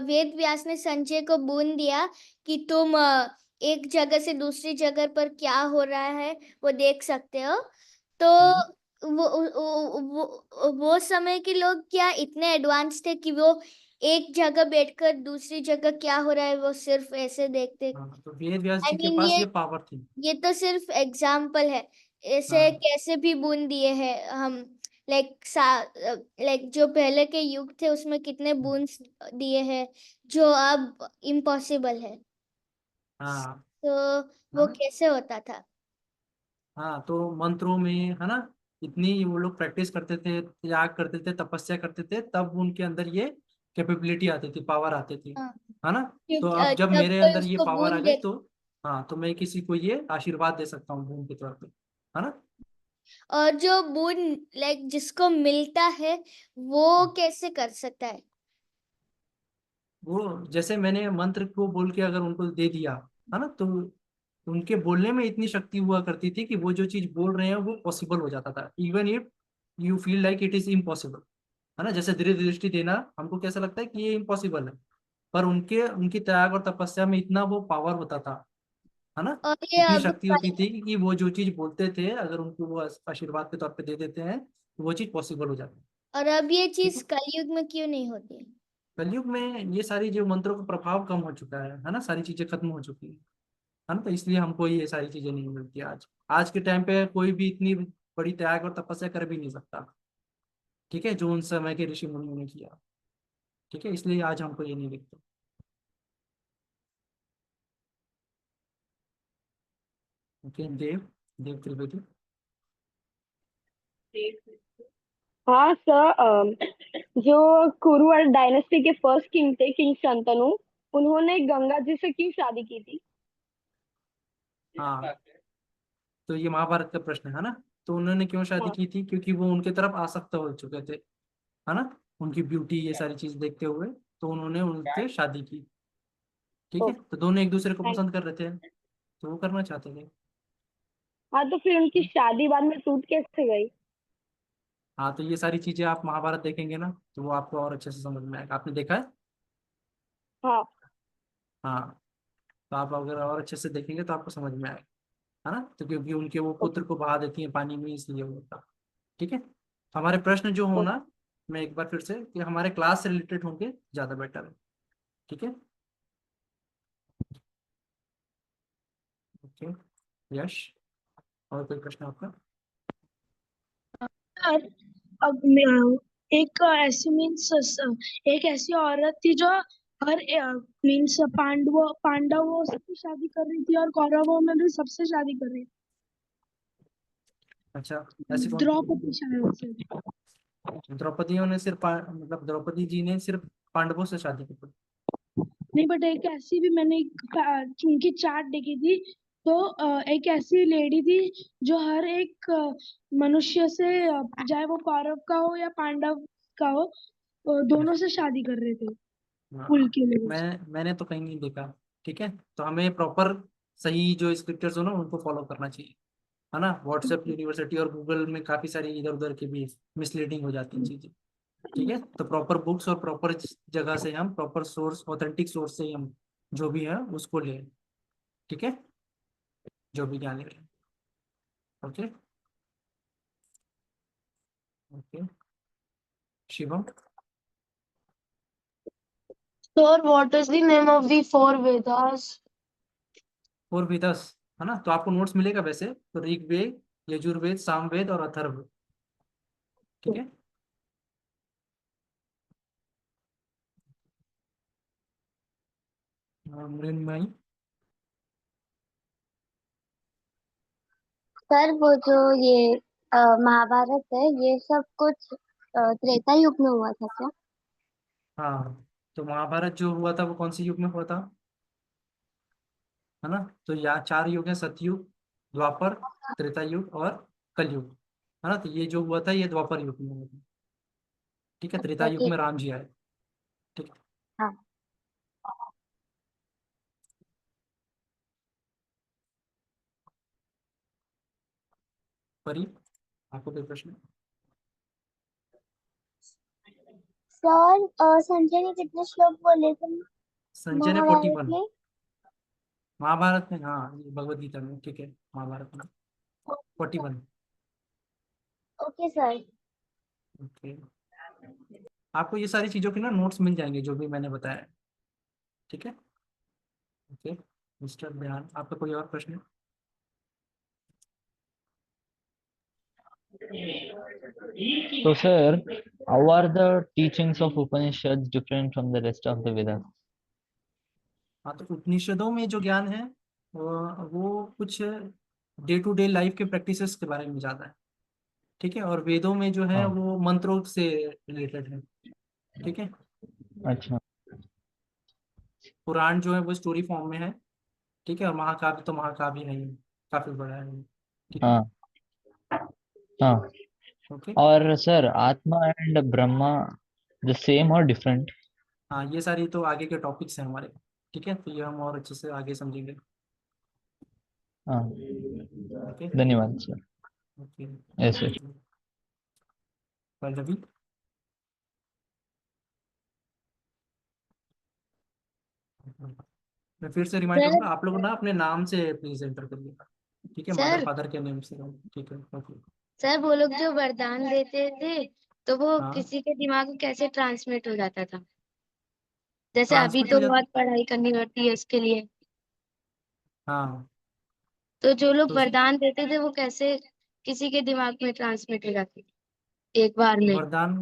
वेद व्यास ने संजय को बोल दिया कि तुम एक जगह से दूसरी जगह पर क्या हो रहा है वो देख सकते हो, तो वो समय के लोग क्या इतने एडवांस थे कि वो एक जगह बैठकर दूसरी जगह क्या हो रहा है वो सिर्फ ऐसे देखते। हाँ, तो वेद व्यास आई जी के मीन पास ये पावर थी। ये तो सिर्फ एग्जाम्पल है, ऐसे हाँ कैसे भी बूंद दिए हैं हम। लाइक जो पहले के युग थे उसमें कितने बूंद दिए हैं जो अब इम्पॉसिबल है, हाँ तो वो हाँ कैसे होता था। हाँ, तो मंत्रों में है ना, इतनी वो लोग प्रैक्टिस करते थे, याग करते थे, तपस्या करते थे, तब उनके अंदर ये कैपेबिलिटी आती थी, पावर आती थी, हाँ, है ना। तो क्योंकि अब जब जब मेरे कोई अंदर ये उसको पावर आ बूंद गई दे, तो हाँ, तो मैं किसी को ये आशीर्वाद दे सकता हूँ बूंद के तौर पे, है ना। और जो बूंद लाइक जिसको मिलता है वो कैसे कर सकता है। वो जैसे मैंने मंत्र को बोल के अगर उनको दे दिया, है ना, तो उनके बोलने में इतनी शक्ति हुआ करती थी कि वो जो चीज बोल रहे हैं वो पॉसिबल हो जाता था, even if you feel like it is impossible, है ना। जैसे दृढ़ दृष्टि देना हमको कैसा लगता है कि ये इम्पॉसिबल है, पर उनके उनकी त्याग और तपस्या में इतना वो पावर होता था, है ना। और ये इतनी अब शक्ति होती थी कि वो जो चीज बोलते थे अगर उनको वो आशीर्वाद के तौर पे दे देते हैं तो वो चीज पॉसिबल हो जाती है। और अब ये ठीक चीज है, कलयुग में क्यों नहीं होती है। कलयुग में ये सारी जो मंत्रों का प्रभाव कम हो चुका है ना, सारी चीजें खत्म हो चुकी है ना, तो इसलिए हमको ये सारी चीजें नहीं मिलती आज। आज के टाइम पे कोई भी इतनी बड़ी त्याग और तपस्या कर भी नहीं सकता, ठीक है, जो उन समय के ऋषि मुनियों ने किया, ठीक है, इसलिए आज हमको ये नहीं दिखता। ओके, देव देव त्रिवेदी। हाँ सर, जो कुरुवंश डायनेस्टी के फर्स्ट किंग थे, किंग शंतनु, उन्होंने गंगा जी से क्यों शादी की थी? हाँ, तो ये महाभारत का प्रश्न है ना। तो उन्होंने क्यों शादी हाँ। की थी, क्योंकि वो उनके तरफ आसक्त हो चुके थे, है ना, उनकी ब्यूटी ये सारी चीज देखते हुए, तो उन्होंने उनसे शादी की, ठीक है। ओके, तो दोनों एक दूसरे को थैंक। पसंद कर रहे थे, तो वो करना चाहते थे। हाँ, तो फिर उनकी शादी बाद में टूट कैसे गई? हाँ, तो ये सारी चीजें आप महाभारत देखेंगे ना तो वो आपको और अच्छे से समझ में आएगा, आपने देखा है। हाँ। हाँ, तो आप अगर और अच्छे से देखेंगे तो आपको समझ में आएगा, है ना। तो क्योंकि उनके वो ओके। पुत्र को बहा देती हैं पानी में, इसलिए वो होता, ठीक है। तो हमारे प्रश्न जो ओके। होना, मैं एक बार फिर से कि हमारे क्लास से रिलेटेड होंगे ज्यादा बेटर है, ठीक है। ओके, यश, और कोई प्रश्न आपका। सर, अब एक ऐसी मीन्स एक ऐसी औरत थी जो हर मीन्स पांडवों से शादी कर रही थी और कौरवों में भी सबसे शादी कर रही अच्छा, ऐसी थी, कौन सी। द्रौपदी शायद से। द्रौपदियों ने सिर्फ मतलब द्रौपदी जी ने सिर्फ पांडवों से शादी की थी। नहीं, बट एक ऐसी भी मैंने उनकी चार्ट देखी थी, तो एक ऐसी लेडी थी जो हर एक मनुष्य से चाहे वो कौरव का हो या पांडव का हो, दोनों से शादी कर रहे थे कुल हाँ, के लिए। मैंने तो कहीं नहीं देखा, ठीक है। तो हमें प्रॉपर सही जो स्क्रिप्चर्स हो ना उनको फॉलो करना चाहिए, है ना। व्हाट्सएप यूनिवर्सिटी और गूगल में काफी सारी इधर उधर की भी मिसलीडिंग हो जाती हैं चीजें, ठीक है। तो प्रॉपर बुक्स और प्रॉपर जगह से हम प्रॉपर सोर्स, ऑथेंटिक सोर्स से ही हम जो भी है उसको लें, ठीक है, जो भी ज्ञान ले रहे हैं। Okay. Okay, Shivam. Sir, what is the name of the four Vedas? और भी 10, है ना। तो आपको नोट्स मिलेगा वैसे तो ऋग्वेद, यजुर्वेद, सामवेद और अथर्व, ठीक है। मृण्मयी। सर वो जो ये महाभारत है ये सब कुछ त्रेता युग में हुआ था क्या? हाँ, तो महाभारत जो हुआ था वो कौन सी युग में हुआ था, है ना। तो यहाँ 4 युग है, सतयुग, द्वापर, त्रेता युग और कलयुग, है ना। तो ये जो हुआ था ये द्वापर युग में हुआ था, ठीक है। त्रेता अच्छा युग ठीक। में राम जी आए, ठीक है। हाँ। परी। आपको कोई प्रश्न? सर संजय ने कितने श्लोक बोले थे संजय ने महाभारत 41 में? महाभारत में, हाँ ये भगवत गीता में, ठीक है, महाभारत में 41। Okay sir. ओके, आपको ये सारी चीज़ों के ना नोट्स मिल जाएंगे जो भी मैंने बताया, ठीक है। ओके मिस्टर ध्यान, आपका कोई और प्रश्न? So, sir, how are the teachings of Upanishads different from the rest of the Vedas? हाँ, तो उपनिषदों में जो ज्ञान है वो कुछ डे टू डे लाइफ के प्रैक्टिसेस के बारे में ज़्यादा है, ठीक है। और वेदों में जो है हाँ, वो मंत्रों से रिलेटेड है, ठीक है। अच्छा, पुराण जो है वो स्टोरी फॉर्म में है, ठीक है। और महाकाव्य तो महाकाव्य है ही, काफी बड़ा है, ठीक है। हाँ, हाँ. ओके, और सर, आत्मा and Brahma the same or different? हाँ ये सारी तो आगे के टॉपिक्स हैं हमारे, ठीक है। तो ये हम और अच्छे से आगे समझेंगे, हाँ, ओके। धन्यवाद sir. Okay, Yes, sir. Pallavi. मैं फिर से रिमाइंड सर करूंगा, आप लोग ना अपने नाम से प्लीज एंटर करिएगा, ठीक है। मदर सर फादर के नेम से, ठीक है। ओके, सर वो लोग जो वरदान देते थे तो वो हाँ किसी के दिमाग में कैसे ट्रांसमिट हो जाता था? जैसे अभी ट्रांसमिट हो तो जाता, बहुत पढ़ाई करनी पड़ती है उसके लिए, हाँ तो जो लोग तो वरदान देते थे वो कैसे किसी के दिमाग में ट्रांसमिट हो जाती थी एक बार में? वरदान,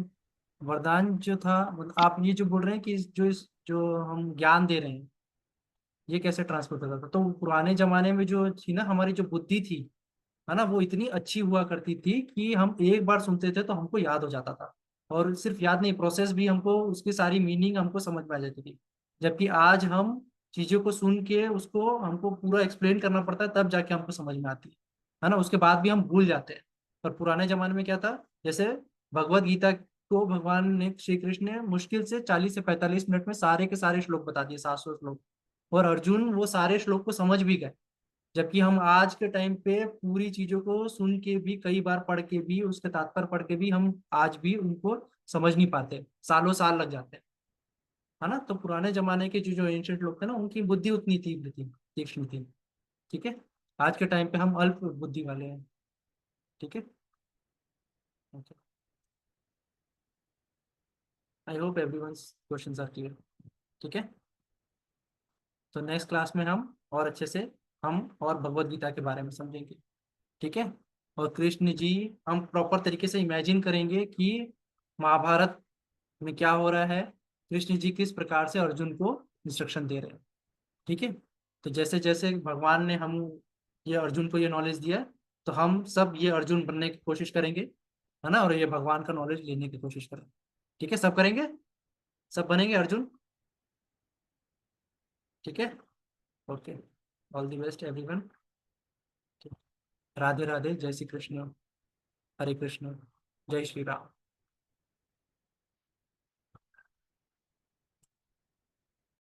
वरदान जो था, मतलब आप ये जो बोल रहे हैं कि जो हम ज्ञान दे रहे हैं ये कैसे ट्रांसफर होता था, तो पुराने जमाने में जो थी ना हमारी जो बुद्धि थी, है ना, वो इतनी अच्छी हुआ करती थी कि हम एक बार सुनते थे तो हमको याद हो जाता था। और सिर्फ याद नहीं, प्रोसेस भी हमको उसकी सारी मीनिंग हमको समझ में आ जाती थी। जबकि आज हम चीजों को सुन के उसको हमको पूरा एक्सप्लेन करना पड़ता है तब जाके हमको समझ में आती है ना, उसके बाद भी हम भूल जाते हैं। पर पुराने जमाने में क्या था, जैसे भगवत गीता को भगवान ने, श्री कृष्ण ने मुश्किल से 40 से 45 मिनट में सारे के सारे श्लोक बता दिए, 700 श्लोक। और अर्जुन वो सारे श्लोक को समझ भी गए। जबकि हम आज के टाइम पे पूरी चीजों को सुन के भी, कई बार पढ़ के भी, उसके तात्पर्य पढ़ के भी हम आज भी उनको समझ नहीं पाते, सालों साल लग जाते हैं, है ना। तो पुराने जमाने के जो जो एंशियंट लोग थे ना, उनकी बुद्धि उतनी तीव्र थी, तीक्ष्ण थी, ठीक है। आज के टाइम पे हम अल्प बुद्धि वाले हैं, ठीक है। I hope everyone's questions are clear, ठीक है। तो नेक्स्ट क्लास में हम और अच्छे से हम और भगवत गीता के बारे में समझेंगे, ठीक है। और कृष्ण जी, हम प्रॉपर तरीके से इमेजिन करेंगे कि महाभारत में क्या हो रहा है, कृष्ण जी किस प्रकार से अर्जुन को इंस्ट्रक्शन दे रहे हैं, ठीक है। तो जैसे जैसे भगवान ने हम ये अर्जुन को ये नॉलेज दिया, तो हम सब ये अर्जुन बनने की कोशिश करेंगे, है ना, और ये भगवान का नॉलेज लेने की कोशिश करेंगे, ठीक है। सब करेंगे, सब बनेंगे अर्जुन, ठीक है। Okay, all the best everyone. Radhe Radhe, जय श्री कृष्ण, हरे कृष्ण, जय श्री राम।